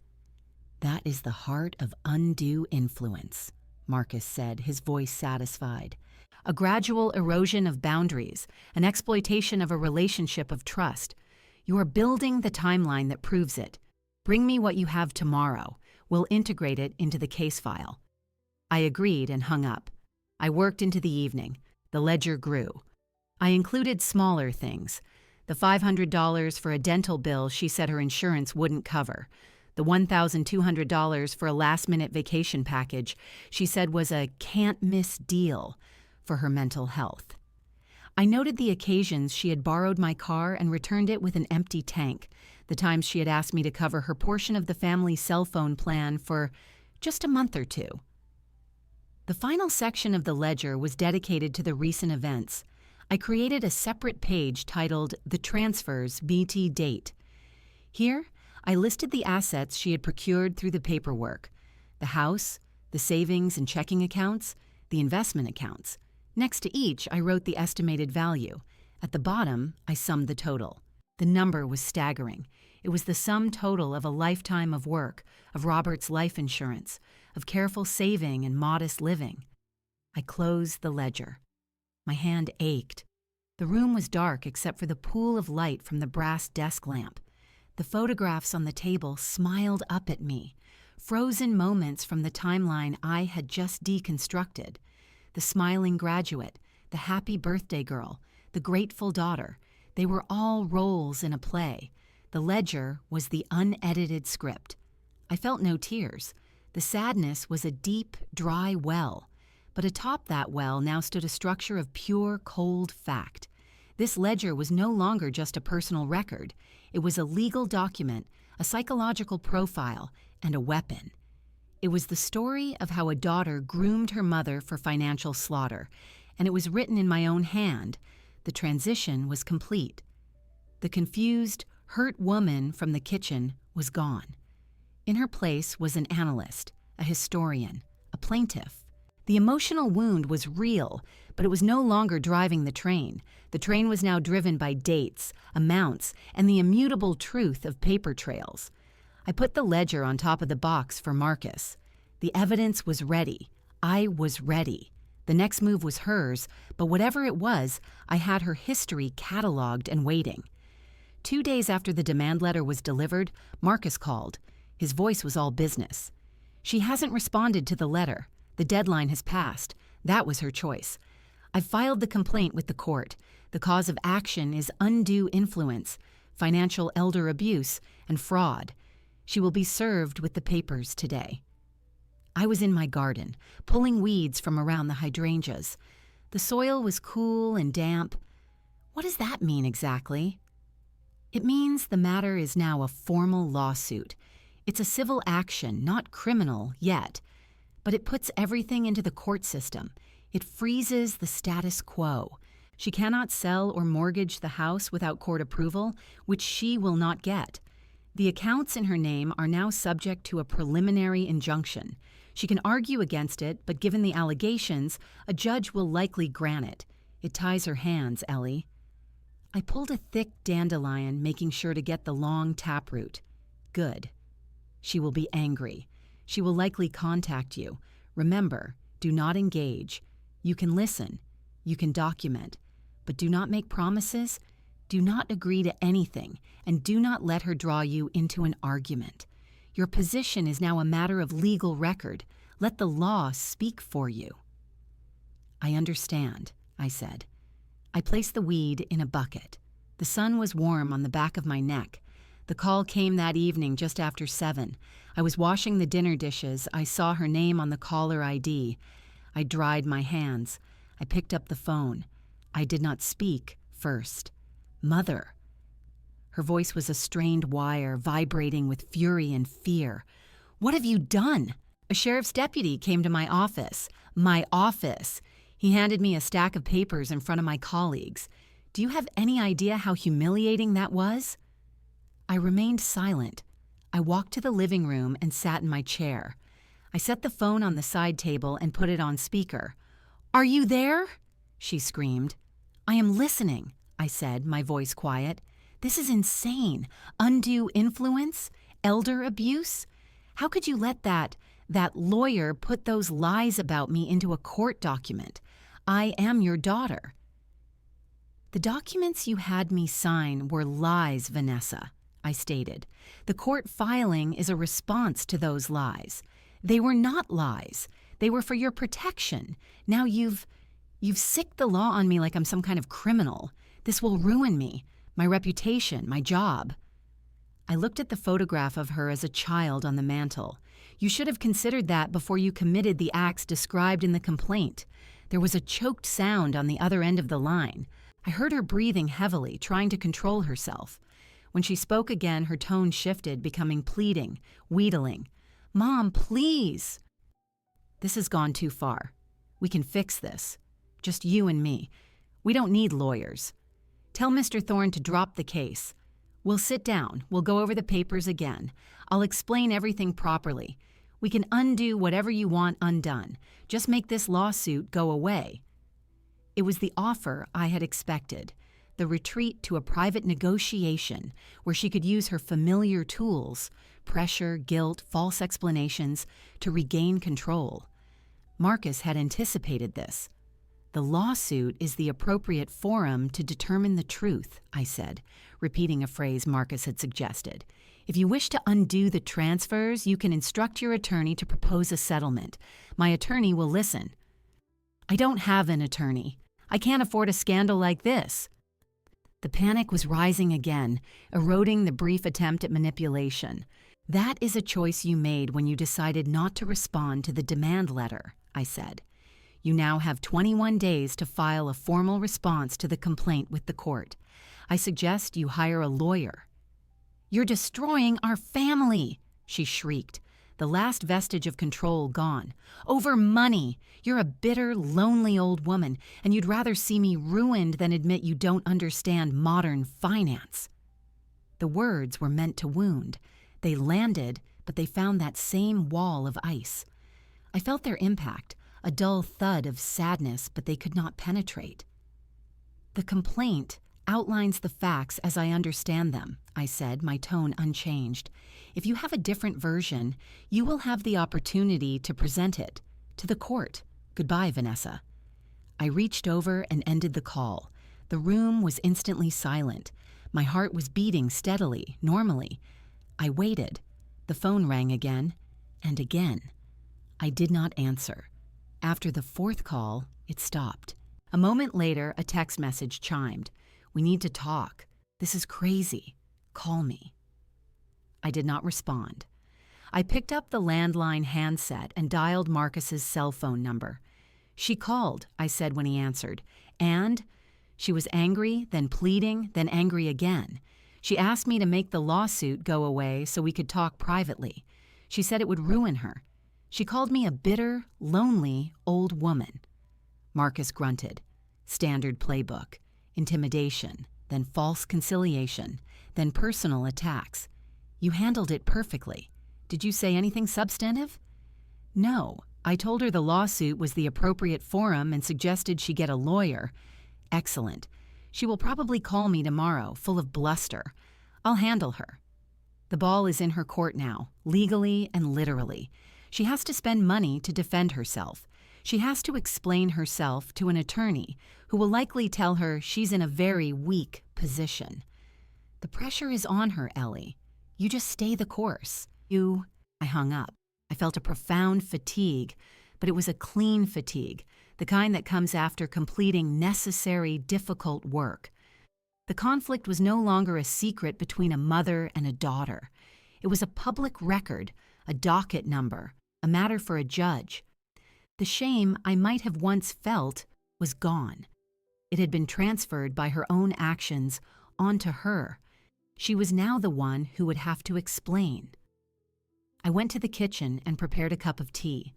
Speaker 1: That is the heart of undue influence, Marcus said, his voice satisfied. A gradual erosion of boundaries, an exploitation of a relationship of trust. You are building the timeline that proves it. Bring me what you have tomorrow. We'll integrate it into the case file." I agreed and hung up. I worked into the evening. The ledger grew. I included smaller things. The $500 for a dental bill she said her insurance wouldn't cover. The $1,200 for a last-minute vacation package she said was a can't-miss deal for her mental health. I noted the occasions she had borrowed my car and returned it with an empty tank, the times she had asked me to cover her portion of the family cell phone plan for just a month or two. The final section of the ledger was dedicated to the recent events. I created a separate page titled The Transfers BT Date. Here, I listed the assets she had procured through the paperwork: the house, the savings and checking accounts, the investment accounts. Next to each, I wrote the estimated value. At the bottom, I summed the total. The number was staggering. It was the sum total of a lifetime of work, of Robert's life insurance, of careful saving and modest living. I closed the ledger. My hand ached. The room was dark except for the pool of light from the brass desk lamp. The photographs on the table smiled up at me, frozen moments from the timeline I had just deconstructed. The smiling graduate, the happy birthday girl, the grateful daughter, they were all roles in a play. The ledger was the unedited script. I felt no tears. The sadness was a deep, dry well. But atop that well now stood a structure of pure, cold fact. This ledger was no longer just a personal record. It was a legal document, a psychological profile, and a weapon. It was the story of how a daughter groomed her mother for financial slaughter, and it was written in my own hand. The transition was complete. The confused, hurt woman from the kitchen was gone. In her place was an analyst, a historian, a plaintiff. The emotional wound was real, but it was no longer driving the train. The train was now driven by dates, amounts, and the immutable truth of paper trails. I put the ledger on top of the box for Marcus. The evidence was ready. I was ready. The next move was hers, but whatever it was, I had her history cataloged and waiting. 2 days after the demand letter was delivered, Marcus called. His voice was all business. "She hasn't responded to the letter. The deadline has passed. That was her choice. I've filed the complaint with the court. The cause of action is undue influence, financial elder abuse, and fraud. She will be served with the papers today." I was in my garden, pulling weeds from around the hydrangeas. The soil was cool and damp. What does that mean exactly? It means the matter is now a formal lawsuit. It's a civil action, not criminal yet, but it puts everything into the court system. It freezes the status quo. She cannot sell or mortgage the house without court approval, which she will not get. The accounts in her name are now subject to a preliminary injunction. She can argue against it, but given the allegations, a judge will likely grant it. It ties her hands, Ellie. I pulled a thick dandelion, making sure to get the long taproot. Good. She will be angry. She will likely contact you. Remember, do not engage. You can listen. You can document. But do not make promises. Do not agree to anything, and do not let her draw you into an argument. Your position is now a matter of legal record. Let the law speak for you. I understand, I said. I placed the weed in a bucket. The sun was warm on the back of my neck. The call came that evening just after 7. I was washing the dinner dishes. I saw her name on the caller ID. I dried my hands. I picked up the phone. I did not speak first. Mother. Her voice was a strained wire, vibrating with fury and fear. What have you done? A sheriff's deputy came to my office. My office. He handed me a stack of papers in front of my colleagues. Do you have any idea how humiliating that was? I remained silent. I walked to the living room and sat in my chair. I set the phone on the side table and put it on speaker. "Are you there?" she screamed. "I am listening," I said, my voice quiet. "This is insane. Undue influence? Elder abuse? How could you let that lawyer put those lies about me into a court document? I am your daughter." "The documents you had me sign were lies, Vanessa," I stated. The court filing is a response to those lies. They were not lies. They were for your protection. Now you've sicked the law on me like I'm some kind of criminal. This will ruin me, my reputation, my job. I looked at the photograph of her as a child on the mantel. You should have considered that before you committed the acts described in the complaint. There was a choked sound on the other end of the line. I heard her breathing heavily, trying to control herself. When she spoke again, her tone shifted, becoming pleading, wheedling. "Mom, please." "This has gone too far. We can fix this. Just you and me. We don't need lawyers. Tell Mr. Thorne to drop the case. We'll sit down. We'll go over the papers again. I'll explain everything properly. We can undo whatever you want undone. Just make this lawsuit go away." It was the offer I had expected, the retreat to a private negotiation where she could use her familiar tools, pressure, guilt, false explanations, to regain control. Marcus had anticipated this. "The lawsuit is the appropriate forum to determine the truth," I said, repeating a phrase Marcus had suggested. "If you wish to undo the transfers, you can instruct your attorney to propose a settlement. My attorney will listen." "I don't have an attorney. I can't afford a scandal like this." The panic was rising again, eroding the brief attempt at manipulation. "That is a choice you made when you decided not to respond to the demand letter," I said. "You now have 21 days to file a formal response to the complaint with the court. I suggest you hire a lawyer." "You're destroying our family," she shrieked, the last vestige of control gone. "Over money. You're a bitter, lonely old woman, and you'd rather see me ruined than admit you don't understand modern finance." The words were meant to wound. They landed, but they found that same wall of ice. I felt their impact, a dull thud of sadness, but they could not penetrate. "The complaint outlines the facts as I understand them," I said, my tone unchanged. "If you have a different version, you will have the opportunity to present it to the court. Goodbye, Vanessa." I reached over and ended the call. The room was instantly silent. My heart was beating steadily, normally. I waited. The phone rang again, and again. I did not answer. After the fourth call, it stopped. A moment later, a text message chimed. "We need to talk. This is crazy. Call me." I did not respond. I picked up the landline handset and dialed Marcus's cell phone number. "She called," I said when he answered, "and—" She was angry, then pleading, then angry again. She asked me to make the lawsuit go away so we could talk privately. She said it would ruin her. She called me a bitter, lonely old woman. Marcus grunted. Standard playbook. Intimidation, then false conciliation, then personal attacks. "You handled it perfectly. Did you say anything substantive?" "No. I told her the lawsuit was the appropriate forum and suggested she get a lawyer." "Excellent. She will probably call me tomorrow, full of bluster. I'll handle her." The ball is in her court now, legally and literally. She has to spend money to defend herself. She has to explain herself to an attorney who will likely tell her she's in a very weak position. The pressure is on her, Ellie. You just stay the course. I hung up. I felt a profound fatigue, but it was a clean fatigue, the kind that comes after completing necessary, difficult work. The conflict was no longer a secret between a mother and a daughter. It was a public record, a docket number, a matter for a judge. The shame I might have once felt was gone. It had been transferred by her own actions onto her. She was now the one who would have to explain. I went to the kitchen and prepared a cup of tea.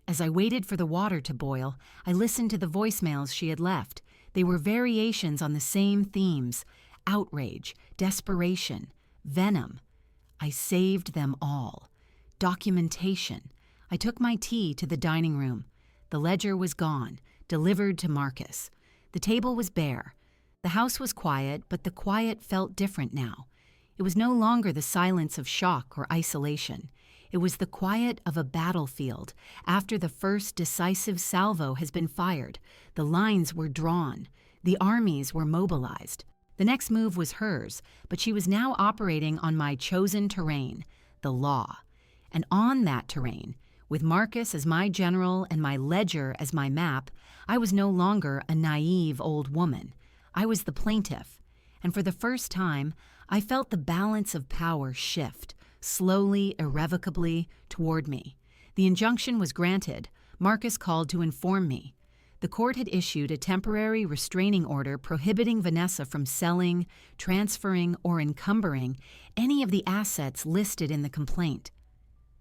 Speaker 1: As I waited for the water to boil, I listened to the voicemails she had left. They were variations on the same themes: outrage, desperation, venom. I saved them all. Documentation. I took my tea to the dining room. The ledger was gone, delivered to Marcus. The table was bare. The house was quiet, but the quiet felt different now. It was no longer the silence of shock or isolation. It was the quiet of a battlefield. After the first decisive salvo has been fired, the lines were drawn. The armies were mobilized. The next move was hers, but she was now operating on my chosen terrain, the law. And on that terrain, with Marcus as my general and my ledger as my map, I was no longer a naive old woman. I was the plaintiff. And for the first time, I felt the balance of power shift, slowly, irrevocably, toward me. The injunction was granted. Marcus called to inform me. The court had issued a temporary restraining order prohibiting Vanessa from selling, transferring, or encumbering any of the assets listed in the complaint.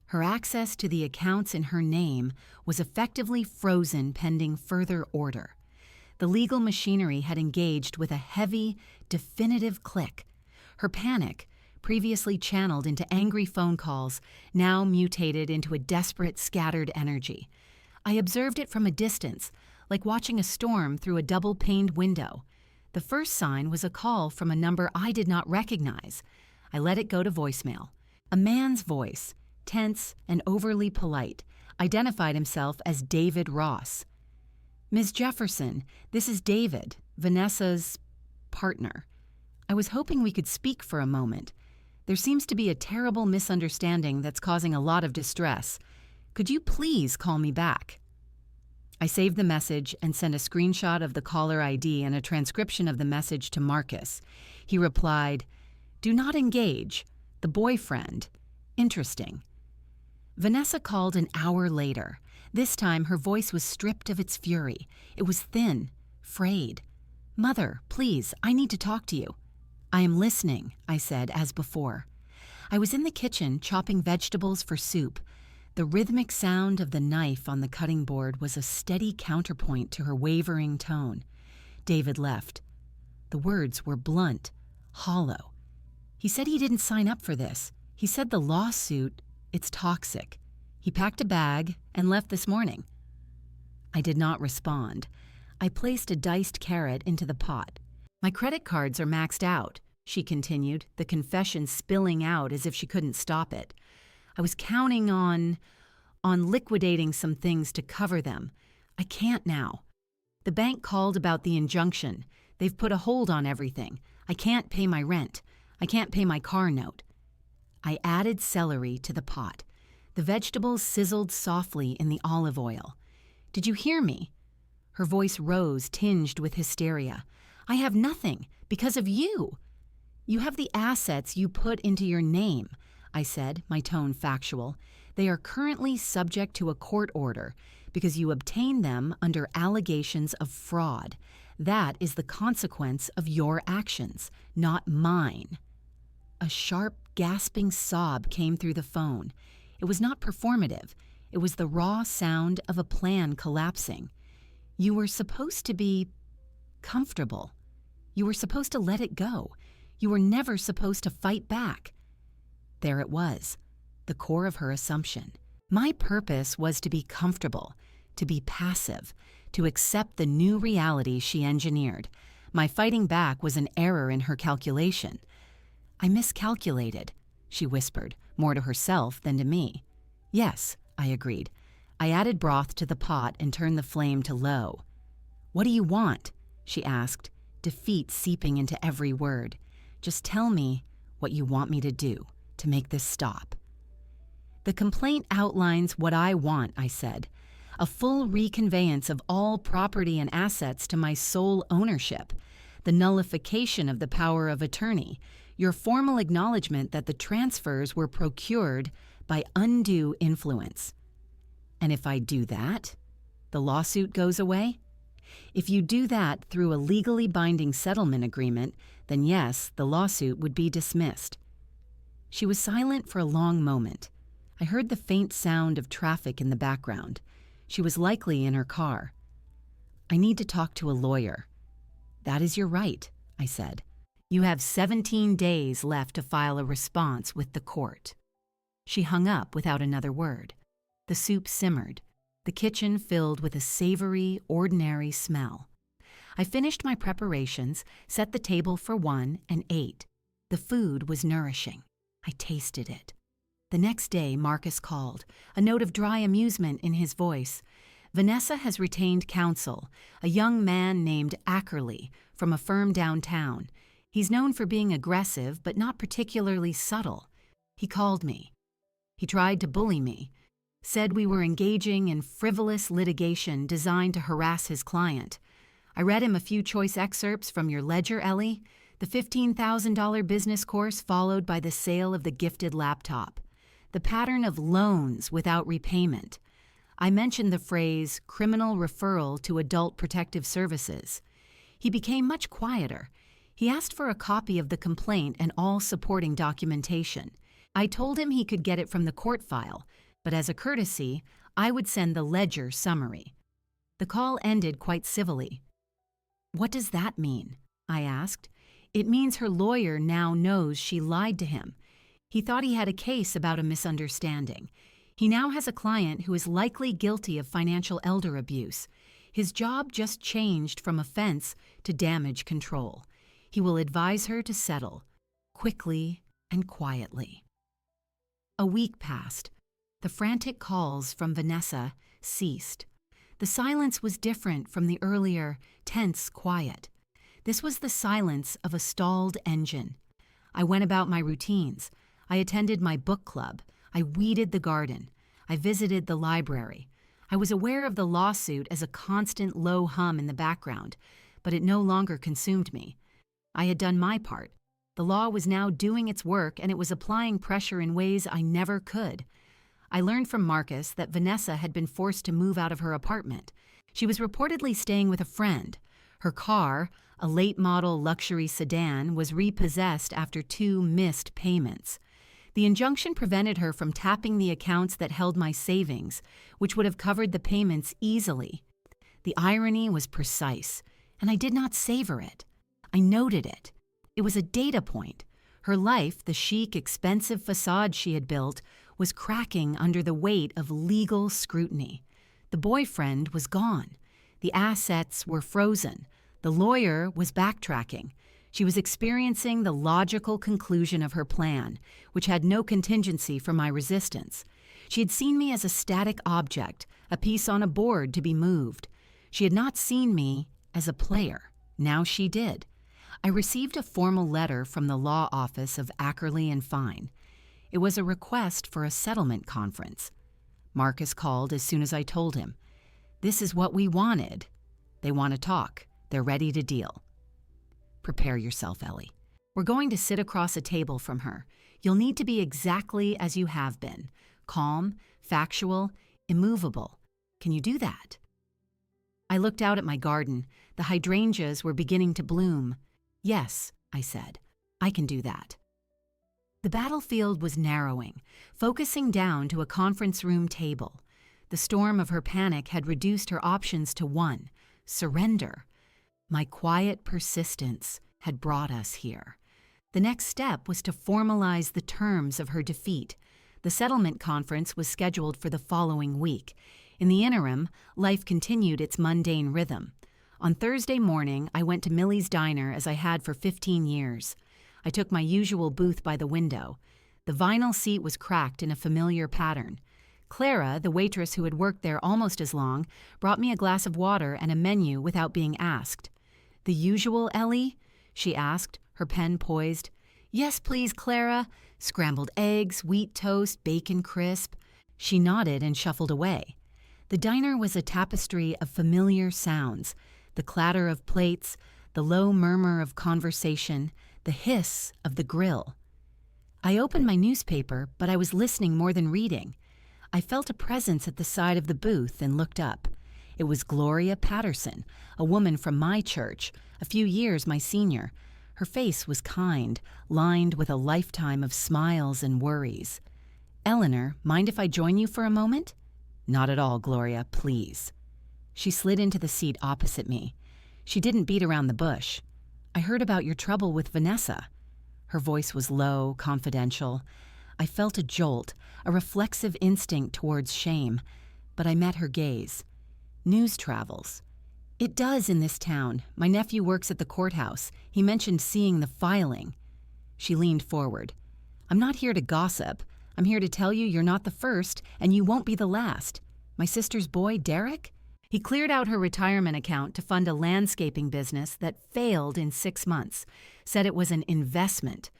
Speaker 1: Her access to the accounts in her name was effectively frozen pending further order. The legal machinery had engaged with a heavy, definitive click. Her panic, previously channeled into angry phone calls, now mutated into a desperate, scattered energy. I observed it from a distance, like watching a storm through a double-paned window. The first sign was a call from a number I did not recognize. I let it go to voicemail. A man's voice, tense and overly polite, identified himself as David Ross. "Ms. Jefferson, this is David, Vanessa's partner. I was hoping we could speak for a moment. There seems to be a terrible misunderstanding that's causing a lot of distress. Could you please call me back?" I saved the message and sent a screenshot of the caller ID and a transcription of the message to Marcus. He replied, "Do not engage. The boyfriend. Interesting." Vanessa called an hour later. This time her voice was stripped of its fury. It was thin, frayed. "Mother, please, I need to talk to you." "I am listening," I said, as before. I was in the kitchen chopping vegetables for soup. The rhythmic sound of the knife on the cutting board was a steady counterpoint to her wavering tone. David left. The words were blunt, hollow. He said he didn't sign up for this. He said the lawsuit, it's toxic. He packed a bag and left this morning. I did not respond. I placed a diced carrot into the pot. "My credit cards are maxed out," she continued, the confession spilling out as if she couldn't stop it. "I was counting on liquidating some things to cover them. I can't now. The bank called about the injunction. They've put a hold on everything. I can't pay my rent. I can't pay my car note." I added celery to the pot. The vegetables sizzled softly in the olive oil. "Did you hear me?" Her voice rose, tinged with hysteria. "I have nothing because of you. You have the assets you put into your name," I said, my tone factual. "They are currently subject to a court order because you obtained them under allegations of fraud. That is the consequence of your actions, not mine." A sharp, gasping sob came through the phone. It was not performative. It was the raw sound of a plan collapsing. You were supposed to be comfortable. You were supposed to let it go. You were never supposed to fight back. There it was, the core of her assumption. My purpose was to be comfortable, to be passive, to accept the new reality she engineered. My fighting back was an error in her calculation. "I miscalculated," she whispered, more to herself than to me. "Yes," I agreed. I added broth to the pot and turned the flame to low. "What do you want?" she asked, defeat seeping into every word. "Just tell me what you want me to do to make this stop." "The complaint outlines what I want," I said. "A full reconveyance of all property and assets to my sole ownership, the nullification of the power of attorney, your formal acknowledgement that the transfers were procured by undue influence." "And if I do that, the lawsuit goes away?" "If you do that through a legally binding settlement agreement, then yes, the lawsuit would be dismissed." She was silent for a long moment. I heard the faint sound of traffic in the background. She was likely in her car. "I need to talk to a lawyer." "That is your right," I said. "You have 17 days left to file a response with the court." She hung up without another word. The soup simmered, the kitchen filled with a savory, ordinary smell. I finished my preparations, set the table for one, and ate. The food was nourishing. I tasted it. The next day, Marcus called, a note of dry amusement in his voice. "Vanessa has retained counsel, a young man named Ackerley from a firm downtown. He's known for being aggressive, but not particularly subtle. He called me. He tried to bully me, said we were engaging in frivolous litigation designed to harass his client. I read him a few choice excerpts from your ledger, Ellie, the $15,000 business course followed by the sale of the gifted laptop, the pattern of loans without repayment. I mentioned the phrase criminal referral to Adult Protective Services. He became much quieter. He asked for a copy of the complaint and all supporting documentation. I told him he could get it from the court file, but as a courtesy, I would send the ledger summary. The call ended quite civilly. "What does that mean?" I asked. "It means her lawyer now knows she lied to him. He thought he had a case about a misunderstanding. He now has a client who is likely guilty of financial elder abuse. His job just changed from offense to damage control. He will advise her to settle, quickly and quietly." A week passed. The frantic calls from Vanessa ceased. The silence was different from the earlier, tense quiet. This was the silence of a stalled engine. I went about my routines. I attended my book club. I weeded the garden. I visited the library. I was aware of the lawsuit as a constant low hum in the background, but it no longer consumed me. I had done my part. The law was now doing its work, and it was applying pressure in ways I never could. I learned from Marcus that Vanessa had been forced to move out of her apartment. She was reportedly staying with a friend. Her car, a late-model luxury sedan, was repossessed after 2 missed payments. The injunction prevented her from tapping the accounts that held my savings, which would have covered the payments easily. The irony was precise, and I did not savor it. I noted it. It was a data point. Her life, the chic, expensive facade she had built, was cracking under the weight of legal scrutiny. The boyfriend was gone. The assets were frozen. The lawyer was backtracking. She was experiencing the logical conclusion of her plan, which had no contingency for my resistance. She had seen me as a static object, a piece on a board to be moved. She had not seen me as a player. Now she did. I received a formal letter from the law office of Ackerley and Fine. It was a request for a settlement conference. Marcus called as soon as I told him. "This is what we wanted. They want to talk. They're ready to deal." "Prepare yourself, Ellie. We're going to sit across a table from her. You'll need to be exactly as you have been. Calm, factual, immovable. Can you do that?" I looked out at my garden. The hydrangeas were beginning to bloom. "Yes," I said, "I can do that." The battlefield was narrowing, focusing down to a conference room table. The storm of her panic had reduced her options to one: surrender. My quiet persistence had brought us here. The next step was to formalize the terms of her defeat. The settlement conference was scheduled for the following week. In the interim, life continued its mundane rhythm. On Thursday morning, I went to Millie's Diner as I had for 15 years. I took my usual booth by the window. The vinyl seat was cracked in a familiar pattern. Clara, the waitress who had worked there almost as long, brought me a glass of water and a menu without being asked. "The usual, Ellie?" she asked, her pen poised. "Yes, please, Clara. Scrambled eggs, wheat toast, bacon crisp." She nodded and shuffled away. The diner was a tapestry of familiar sounds: the clatter of plates, the low murmur of conversation, the hiss of the grill. I opened my newspaper, but I was listening more than reading. I felt a presence at the side of the booth and looked up. It was Gloria Patterson, a woman from my church, a few years my senior. Her face was kind, lined with a lifetime of smiles and worries. "Eleanor, mind if I join you for a moment?" "Not at all, Gloria, please." She slid into the seat opposite me. She didn't beat around the bush. "I heard about your trouble with Vanessa." Her voice was low, confidential. I felt a jolt, a reflexive instinct towards shame, but I met her gaze. "News travels." "It does in this town. My nephew works at the courthouse. He mentioned seeing the filing." She leaned forward. "I'm not here to gossip. I'm here to tell you you're not the first, and you won't be the last. My sister's boy, Derek?" He cleared out her retirement account to fund a landscaping business that failed in 6 months. said it was an investment.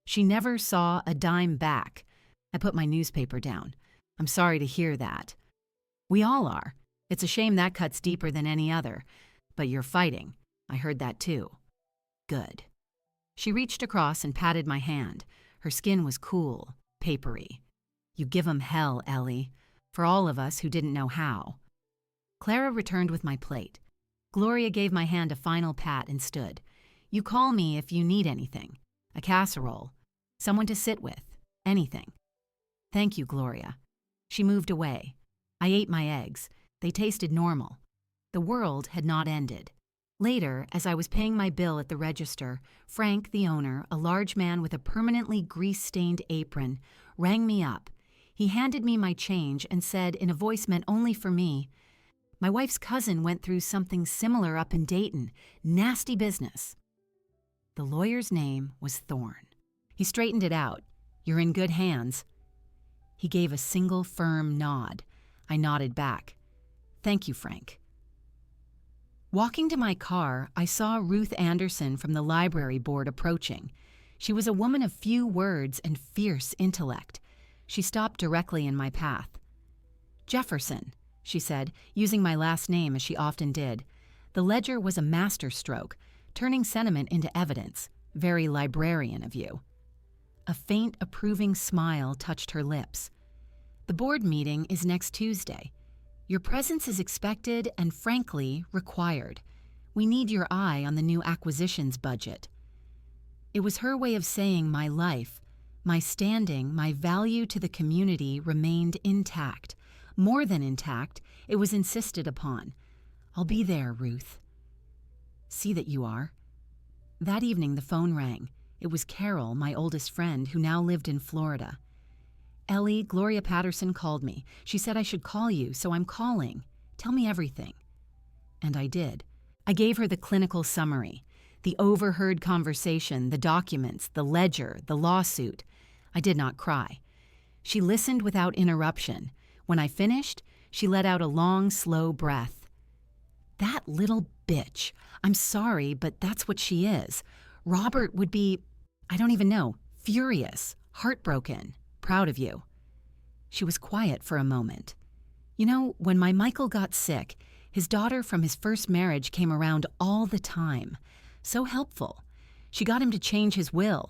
Speaker 1: She never saw a dime back. I put my newspaper down. I'm sorry to hear that. We all are. It's a shame that cuts deeper than any other. But you're fighting. I heard that too. Good. She reached across and patted my hand. Her skin was cool, papery. You give 'em hell, Ellie. For all of us who didn't know how. Clara returned with my plate. Gloria gave my hand a final pat and stood. You call me if you need anything. A casserole. Someone to sit with. Anything. Thank you, Gloria. She moved away. I ate my eggs. They tasted normal. The world had not ended. Later, as I was paying my bill at the register, Frank, the owner, a large man with a permanently grease-stained apron, rang me up. He handed me my change and said in a voice meant only for me, "My wife's cousin went through something similar up in Dayton. Nasty business." The lawyer's name was Thorne. He straightened it out. You're in good hands. He gave a single firm nod. I nodded back. Thank you, Frank. Walking to my car, I saw Ruth Anderson from the library board approaching. She was a woman of few words and fierce intellect. She stopped directly in my path. Jefferson, she said, using my last name as she often did. The ledger was a masterstroke, turning sentiment into evidence. Very librarian of you. A faint, approving smile touched her lips. The board meeting is next Tuesday. Your presence is expected and, frankly, required. We need your eye on the new acquisitions budget. It was her way of saying my life, my standing, my value to the community remained intact. More than intact, it was insisted upon. I'll be there, Ruth. See that you are. That evening the phone rang. It was Carol, my oldest friend, who now lived in Florida. Ellie, Gloria Patterson called me. She said I should call you, so I'm calling. Tell me everything. And I did. I gave her the clinical summary, the overheard conversation, the documents, the ledger, the lawsuit. I did not cry. She listened without interruption. When I finished, she let out a long, slow breath. That little bitch. I'm sorry, but that's what she is. Robert would be, I don't even know, furious, heartbroken. Proud of you. She was quiet for a moment. You know, when my Michael got sick, his daughter from his first marriage came around all the time. So helpful. She got him to change his will.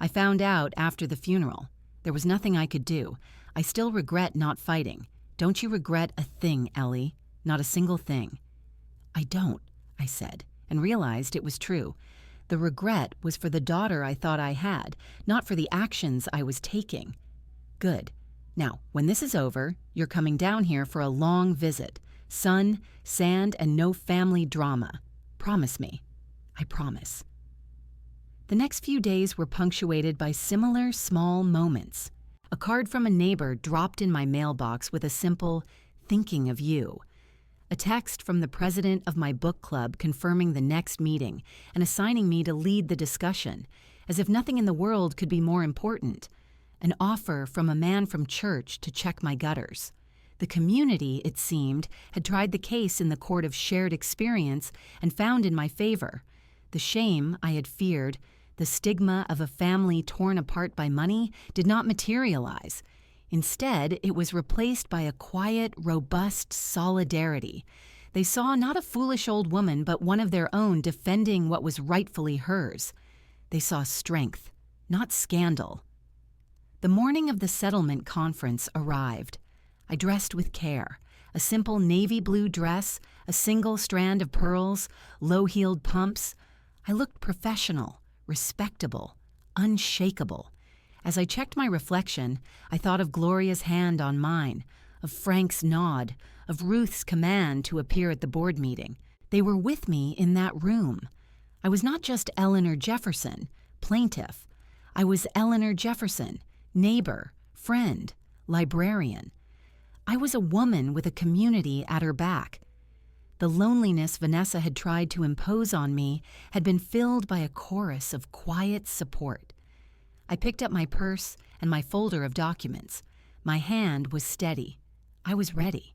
Speaker 1: I found out after the funeral. There was nothing I could do. I still regret not fighting. Don't you regret a thing, Ellie? Not a single thing. I don't, I said, and realized it was true. The regret was for the daughter I thought I had, not for the actions I was taking. Good. Now, when this is over, you're coming down here for a long visit. Sun, sand, and no family drama. Promise me. I promise. The next few days were punctuated by similar small moments. A card from a neighbor dropped in my mailbox with a simple, "Thinking of you." A text from the president of my book club confirming the next meeting and assigning me to lead the discussion, as if nothing in the world could be more important. An offer from a man from church to check my gutters. The community, it seemed, had tried the case in the court of shared experience and found in my favor. The shame I had feared, the stigma of a family torn apart by money, did not materialize. Instead, it was replaced by a quiet, robust solidarity. They saw not a foolish old woman, but one of their own defending what was rightfully hers. They saw strength, not scandal. The morning of the settlement conference arrived. I dressed with care. A simple navy blue dress, a single strand of pearls, low-heeled pumps. I looked professional, respectable, unshakable. As I checked my reflection, I thought of Gloria's hand on mine, of Frank's nod, of Ruth's command to appear at the board meeting. They were with me in that room. I was not just Eleanor Jefferson, plaintiff. I was Eleanor Jefferson, neighbor, friend, librarian. I was a woman with a community at her back. The loneliness Vanessa had tried to impose on me had been filled by a chorus of quiet support. I picked up my purse and my folder of documents. My hand was steady. I was ready.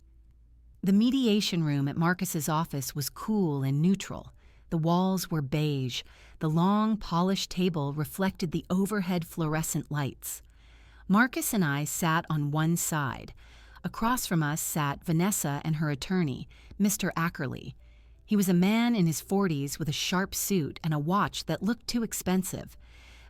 Speaker 1: The mediation room at Marcus's office was cool and neutral. The walls were beige. The long, polished table reflected the overhead fluorescent lights. Marcus and I sat on one side. Across from us sat Vanessa and her attorney, Mr. Ackerley. He was a man in his 40s with a sharp suit and a watch that looked too expensive.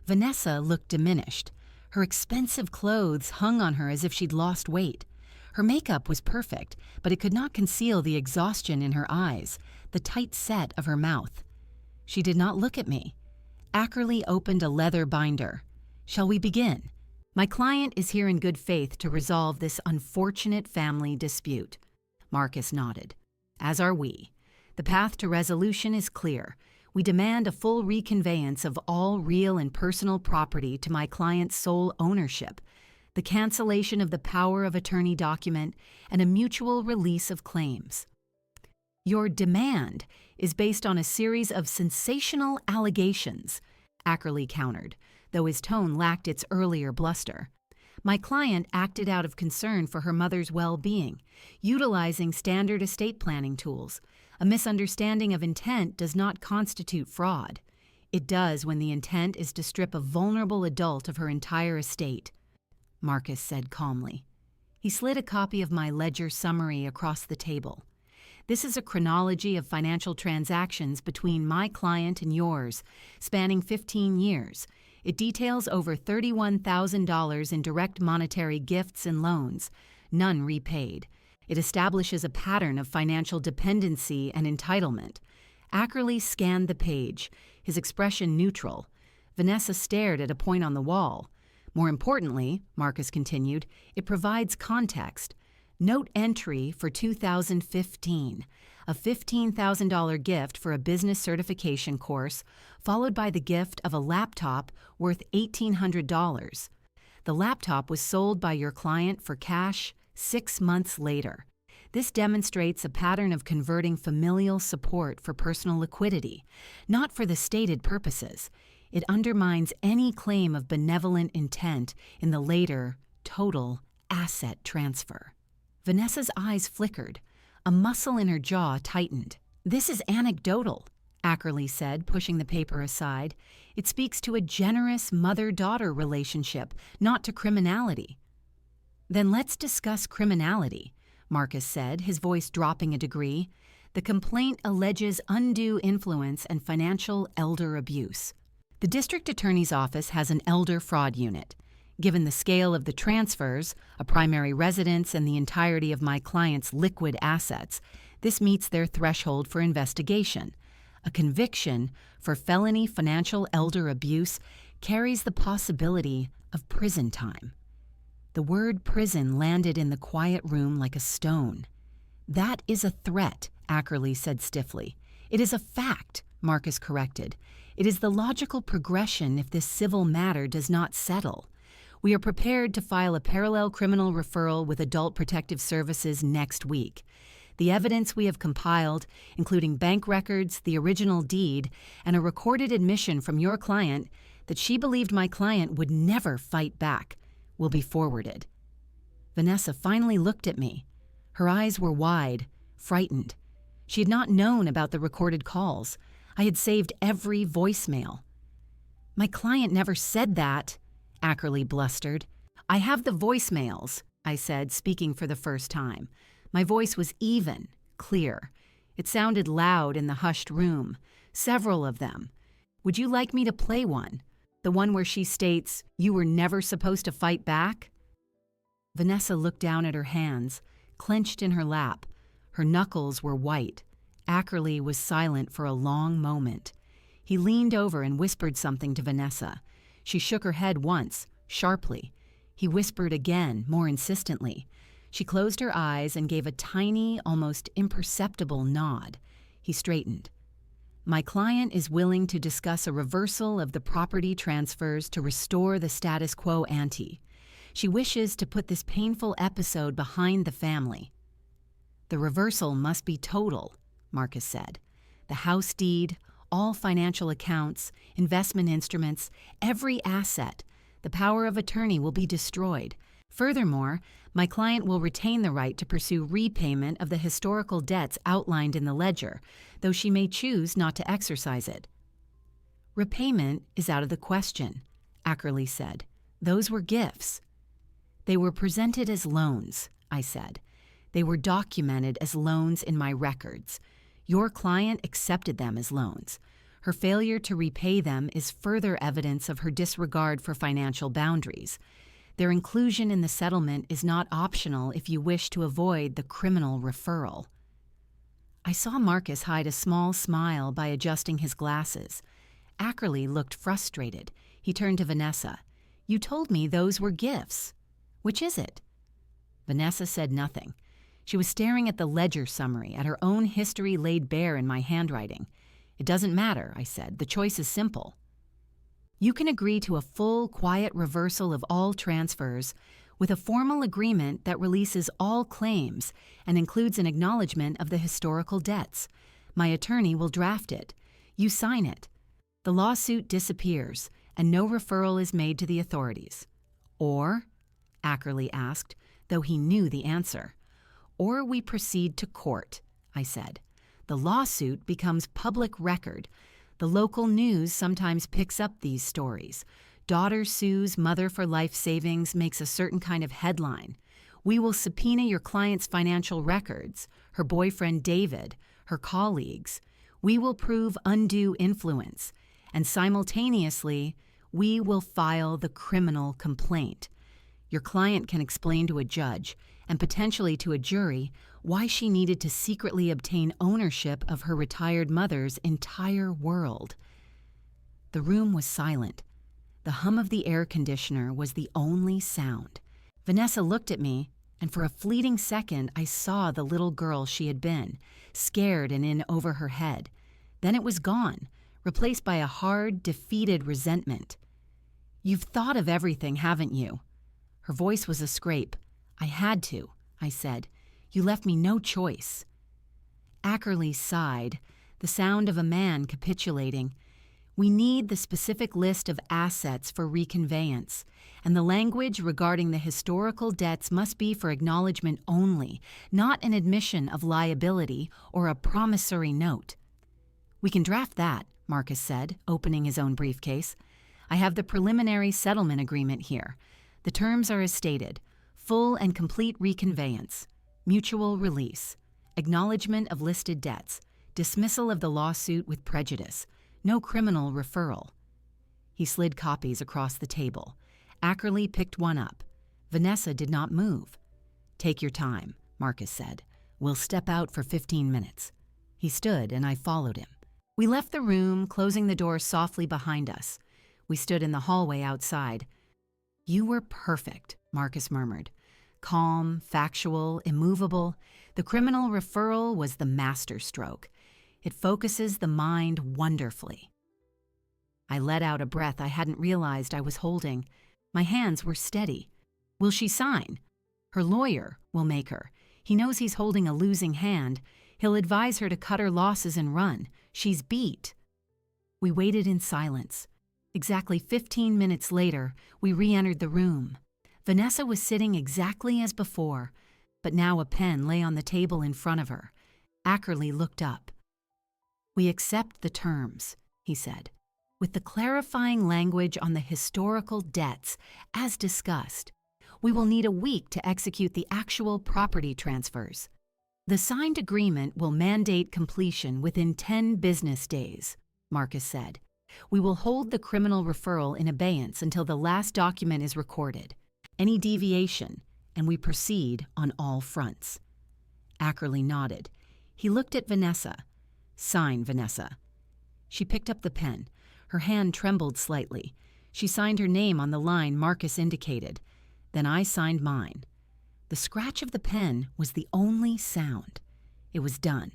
Speaker 1: Vanessa looked diminished. Her expensive clothes hung on her as if she'd lost weight. Her makeup was perfect, but it could not conceal the exhaustion in her eyes, the tight set of her mouth. She did not look at me. Ackerley opened a leather binder. "Shall we begin? My client is here in good faith to resolve this unfortunate family dispute." Marcus nodded. "As are we. The path to resolution is clear. We demand a full reconveyance of all real and personal property to my client's sole ownership, the cancellation of the power of attorney document, and a mutual release of claims." "Your demand is based on a series of sensational allegations," Ackerley countered, though his tone lacked its earlier bluster. "My client acted out of concern for her mother's well-being, utilizing standard estate planning tools. A misunderstanding of intent does not constitute fraud. It does when the intent is to strip a vulnerable adult of her entire estate," Marcus said calmly. He slid a copy of my ledger summary across the table. "This is a chronology of financial transactions between my client and yours, spanning 15 years. It details over $31,000 in direct monetary gifts and loans, none repaid. It establishes a pattern of financial dependency and entitlement." Ackerley scanned the page, his expression neutral. Vanessa stared at a point on the wall. "More importantly," Marcus continued, "it provides context. Note entry for 2015, a $15,000 gift for a business certification course, followed by the gift of a laptop worth $1,800. The laptop was sold by your client for cash 6 months later. This demonstrates a pattern of converting familial support for personal liquidity, not for the stated purposes. It undermines any claim of benevolent intent in the later, total asset transfer." Vanessa's eyes flickered. A muscle in her jaw tightened. "This is anecdotal," Ackerley said, pushing the paper aside. "It speaks to a generous mother-daughter relationship, not to criminality." "Then let's discuss criminality," Marcus said, his voice dropping a degree. "The complaint alleges undue influence and financial elder abuse. The district attorney's office has an elder fraud unit. Given the scale of the transfers, a primary residence, and the entirety of my client's liquid assets, this meets their threshold for investigation. A conviction for felony financial elder abuse carries the possibility of prison time." The word prison landed in the quiet room like a stone. "That is a threat," Ackerley said stiffly. "It is a fact," Marcus corrected. "It is the logical progression if this civil matter does not settle. We are prepared to file a parallel criminal referral with Adult Protective Services next week. The evidence we have compiled, including bank records, the original deed, and a recorded admission from your client that she believed my client would never fight back, will be forwarded." Vanessa finally looked at me. Her eyes were wide, frightened. She had not known about the recorded calls. I had saved every voicemail. "My client never said that," Ackerley blustered. "I have the voicemails," I said, speaking for the first time. My voice was even, clear. It sounded loud in the hushed room. Several of them. "Would you like me to play one? The one where she states, 'You were never supposed to fight back'?" Vanessa looked down at her hands, clenched in her lap. Her knuckles were white. Ackerley was silent for a long moment. He leaned over and whispered something to Vanessa. She shook her head once, sharply. He whispered again, more insistently. She closed her eyes and gave a tiny, almost imperceptible nod. He straightened. "My client is willing to discuss a reversal of the property transfers to restore the status quo ante. She wishes to put this painful episode behind the family." "The reversal must be total," Marcus said. "The house deed, all financial accounts, investment instruments, every asset. The power of attorney will be destroyed. Furthermore, my client will retain the right to pursue repayment of the historical debts outlined in the ledger, though she may choose not to exercise it." Repayment is out of the question, Ackerley said. Those were gifts. They were presented as loans, I said. They were documented as loans in my records. Your client accepted them as loans. Her failure to repay them is further evidence of her disregard for financial boundaries. Their inclusion in the settlement is not optional if you wish to avoid the criminal referral. I saw Marcus hide a small smile by adjusting his glasses. Ackerley looked frustrated. He turned to Vanessa. You told me those were gifts. Which is it? Vanessa said nothing. She was staring at the ledger summary, at her own history laid bare in my handwriting. It doesn't matter, I said. The choice is simple. You can agree to a full, quiet reversal of all transfers with a formal agreement that releases all claims and includes an acknowledgement of the historical debts. My attorney will draft it. You sign it. The lawsuit disappears, and no referral is made to the authorities. Or, Ackerley asked, though he knew the answer. Or we proceed to court, I said. The lawsuit becomes public record. The local news sometimes picks up these stories. Daughter sues mother for life savings makes a certain kind of headline. We will subpoena your client's financial records, her boyfriend David, her colleagues. We will prove undue influence. And simultaneously, we will file the criminal complaint. Your client can explain to a judge, and potentially to a jury, why she needed to secretly obtain ownership of her retired mother's entire world. The room was silent. The hum of the air conditioner was the only sound. Vanessa looked at me, and for a fleeting second I saw the little girl she had been, scared and in over her head. Then it was gone, replaced by a hard, defeated resentment. You've thought of everything, haven't you? Her voice was a scrape. I had to, I said. You left me no choice. Ackerley sighed, the sound of a man capitulating. We need the specific list of assets for reconveyance, and the language regarding the historical debts must be for acknowledgement only, not an admission of liability or a promissory note. We can draft that, Marcus said, opening his own briefcase. I have the preliminary settlement agreement here. The terms are as stated: full and complete reconveyance, mutual release, acknowledgement of listed debts, dismissal of the lawsuit with prejudice, no criminal referral. He slid copies across the table. Ackerley picked one up. Vanessa did not move. Take your time, Marcus said. We'll step out for 15 minutes. He stood, and I followed him. We left the room, closing the door softly behind us. We stood in the hallway outside. You were perfect, Marcus murmured. Calm, factual, immovable. The criminal referral was the masterstroke. It focuses the mind wonderfully. I let out a breath I hadn't realized I was holding. My hands were steady. Will she sign? Her lawyer will make her. He knows he's holding a losing hand. He'll advise her to cut her losses and run. She's beat. We waited in silence. Exactly 15 minutes later, we re-entered the room. Vanessa was sitting exactly as before, but now a pen lay on the table in front of her. Ackerley looked up. We accept the terms, he said, with the clarifying language on the historical debts, as discussed. We will need a week to execute the actual property transfers. The signed agreement will mandate completion within 10 business days, Marcus said. We will hold the criminal referral in abeyance until the last document is recorded. Any deviation, and we proceed on all fronts. Ackerley nodded. He looked at Vanessa. Sign, Vanessa. She picked up the pen. Her hand trembled slightly. She signed her name on the line Marcus indicated. Then I signed mine. The scratch of the pen was the only sound. It was done.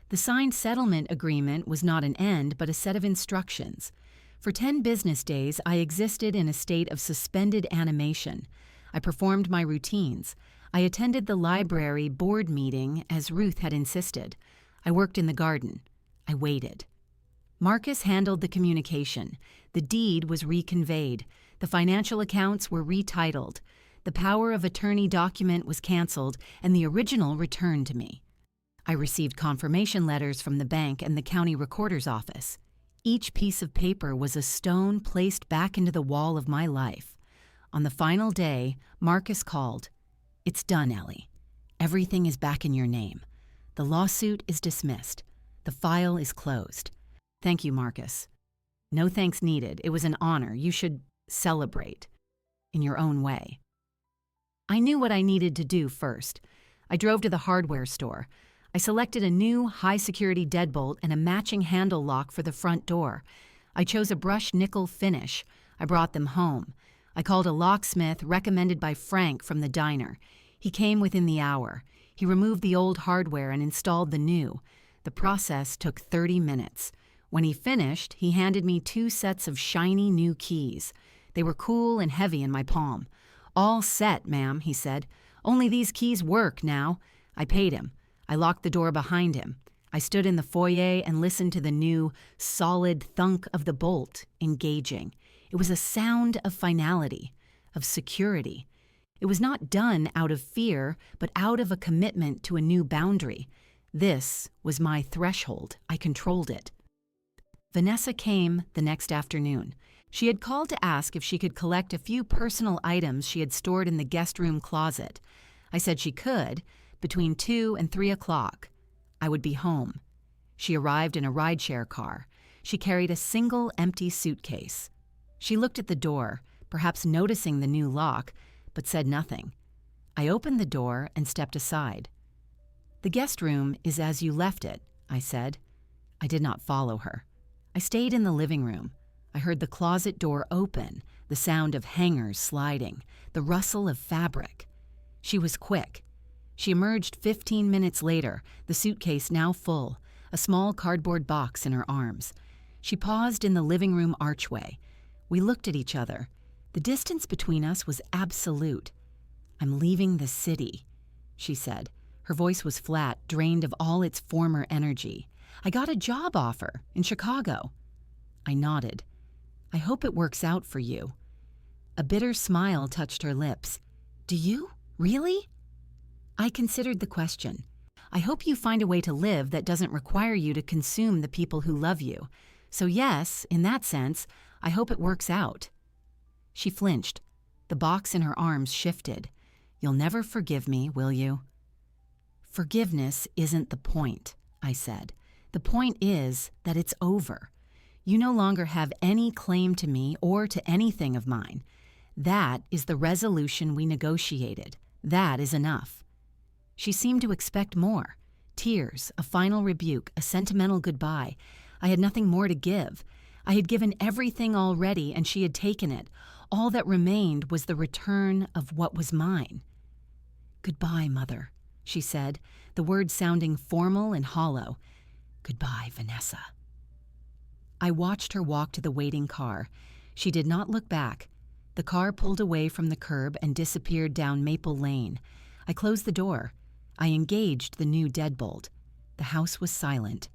Speaker 1: The signed settlement agreement was not an end, but a set of instructions. For 10 business days, I existed in a state of suspended animation. I performed my routines. I attended the library board meeting, as Ruth had insisted. I worked in the garden. I waited. Marcus handled the communication. The deed was reconveyed. The financial accounts were retitled. The power of attorney document was canceled, and the original returned to me. I received confirmation letters from the bank and the county recorder's office. Each piece of paper was a stone placed back into the wall of my life. On the final day, Marcus called. "It's done, Ellie. Everything is back in your name. The lawsuit is dismissed. The file is closed. Thank you, Marcus." "No thanks needed. It was an honor. You should celebrate in your own way." I knew what I needed to do first. I drove to the hardware store. I selected a new high-security deadbolt and a matching handle lock for the front door. I chose a brushed nickel finish. I brought them home. I called a locksmith recommended by Frank from the diner. He came within the hour. He removed the old hardware and installed the new. The process took 30 minutes. When he finished, he handed me 2 sets of shiny new keys. They were cool and heavy in my palm. "All set, ma'am," he said. "Only these keys work now." I paid him. I locked the door behind him. I stood in the foyer and listened to the new, solid thunk of the bolt, engaging. It was a sound of finality, of security. It was not done out of fear, but out of a commitment to a new boundary. This was my threshold. I controlled it. Vanessa came the next afternoon. She had called to ask if she could collect a few personal items she had stored in the guest room closet. I said she could, between 2 and 3 o'clock. I would be home. She arrived in a rideshare car. She carried a single empty suitcase. She looked at the door, perhaps noticing the new lock, but said nothing. I opened the door and stepped aside. "The guest room is as you left it," I said. I did not follow her. I stayed in the living room. I heard the closet door open, the sound of hangers sliding, the rustle of fabric. She was quick. She emerged 15 minutes later, the suitcase now full, a small cardboard box in her arms. She paused in the living room archway. We looked at each other. The distance between us was absolute. "I'm leaving the city," she said. Her voice was flat, drained of all its former energy. "I got a job offer in Chicago." I nodded. "I hope it works out for you." A bitter smile touched her lips. "Do you? Really?" I considered the question. "I hope you find a way to live that doesn't require you to consume the people who love you. So yes, in that sense, I hope it works out." She flinched. The box in her arms shifted. "You'll never forgive me, will you?" "Forgiveness isn't the point," I said. "The point is that it's over. You no longer have any claim to me or to anything of mine. That is the resolution we negotiated. That is enough." She seemed to expect more. Tears, a final rebuke, a sentimental goodbye. I had nothing more to give. I had given everything already, and she had taken it. All that remained was the return of what was mine. "Goodbye, Mother," she said, the words sounding formal and hollow. "Goodbye, Vanessa." I watched her walk to the waiting car. She did not look back. The car pulled away from the curb and disappeared down Maple Lane. I closed the door. I engaged the new deadbolt. The house was silent.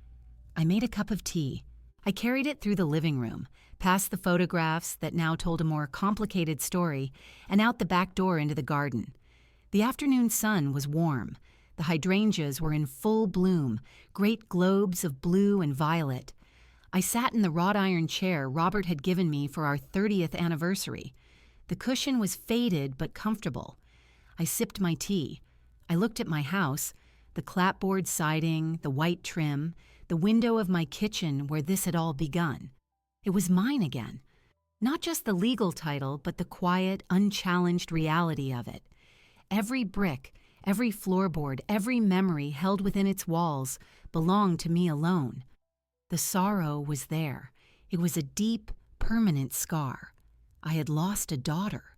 Speaker 1: I made a cup of tea. I carried it through the living room, past the photographs that now told a more complicated story, and out the back door into the garden. The afternoon sun was warm. The hydrangeas were in full bloom, great globes of blue and violet. I sat in the wrought iron chair Robert had given me for our 30th anniversary. The cushion was faded but comfortable. I sipped my tea. I looked at my house, the clapboard siding, the white trim, the window of my kitchen where this had all begun. It was mine again. Not just the legal title, but the quiet, unchallenged reality of it. Every brick, every floorboard, every memory held within its walls belonged to me alone. The sorrow was there. It was a deep, permanent scar. I had lost a daughter,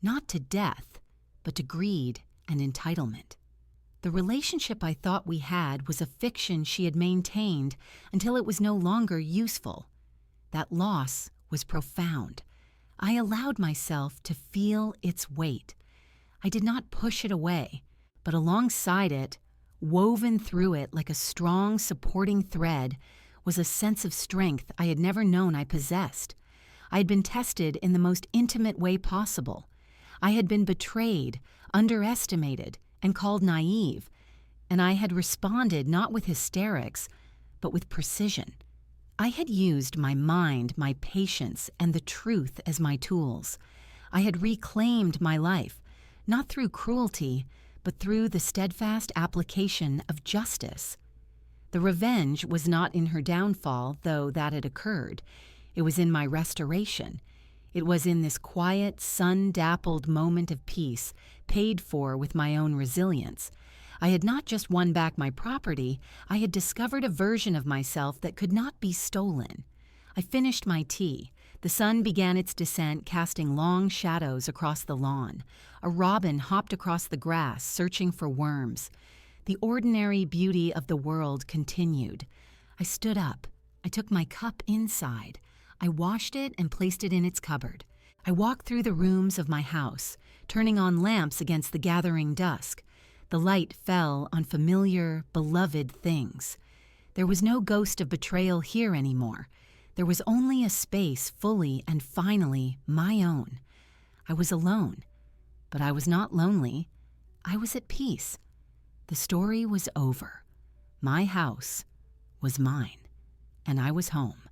Speaker 1: not to death, but to greed and entitlement. The relationship I thought we had was a fiction she had maintained until it was no longer useful. That loss was profound. I allowed myself to feel its weight. I did not push it away, but alongside it, woven through it like a strong supporting thread, was a sense of strength I had never known I possessed. I had been tested in the most intimate way possible. I had been betrayed, underestimated, and called naive, and I had responded not with hysterics, but with precision. I had used my mind, my patience, and the truth as my tools. I had reclaimed my life, not through cruelty, but through the steadfast application of justice. The revenge was not in her downfall, though that had occurred. It was in my restoration. It was in this quiet, sun-dappled moment of peace, paid for with my own resilience. I had not just won back my property, I had discovered a version of myself that could not be stolen. I finished my tea. The sun began its descent, casting long shadows across the lawn. A robin hopped across the grass, searching for worms. The ordinary beauty of the world continued. I stood up. I took my cup inside. I washed it and placed it in its cupboard. I walked through the rooms of my house, turning on lamps against the gathering dusk. The light fell on familiar, beloved things. There was no ghost of betrayal here anymore. There was only a space fully and finally my own. I was alone, but I was not lonely. I was at peace. The story was over. My house was mine, and I was home.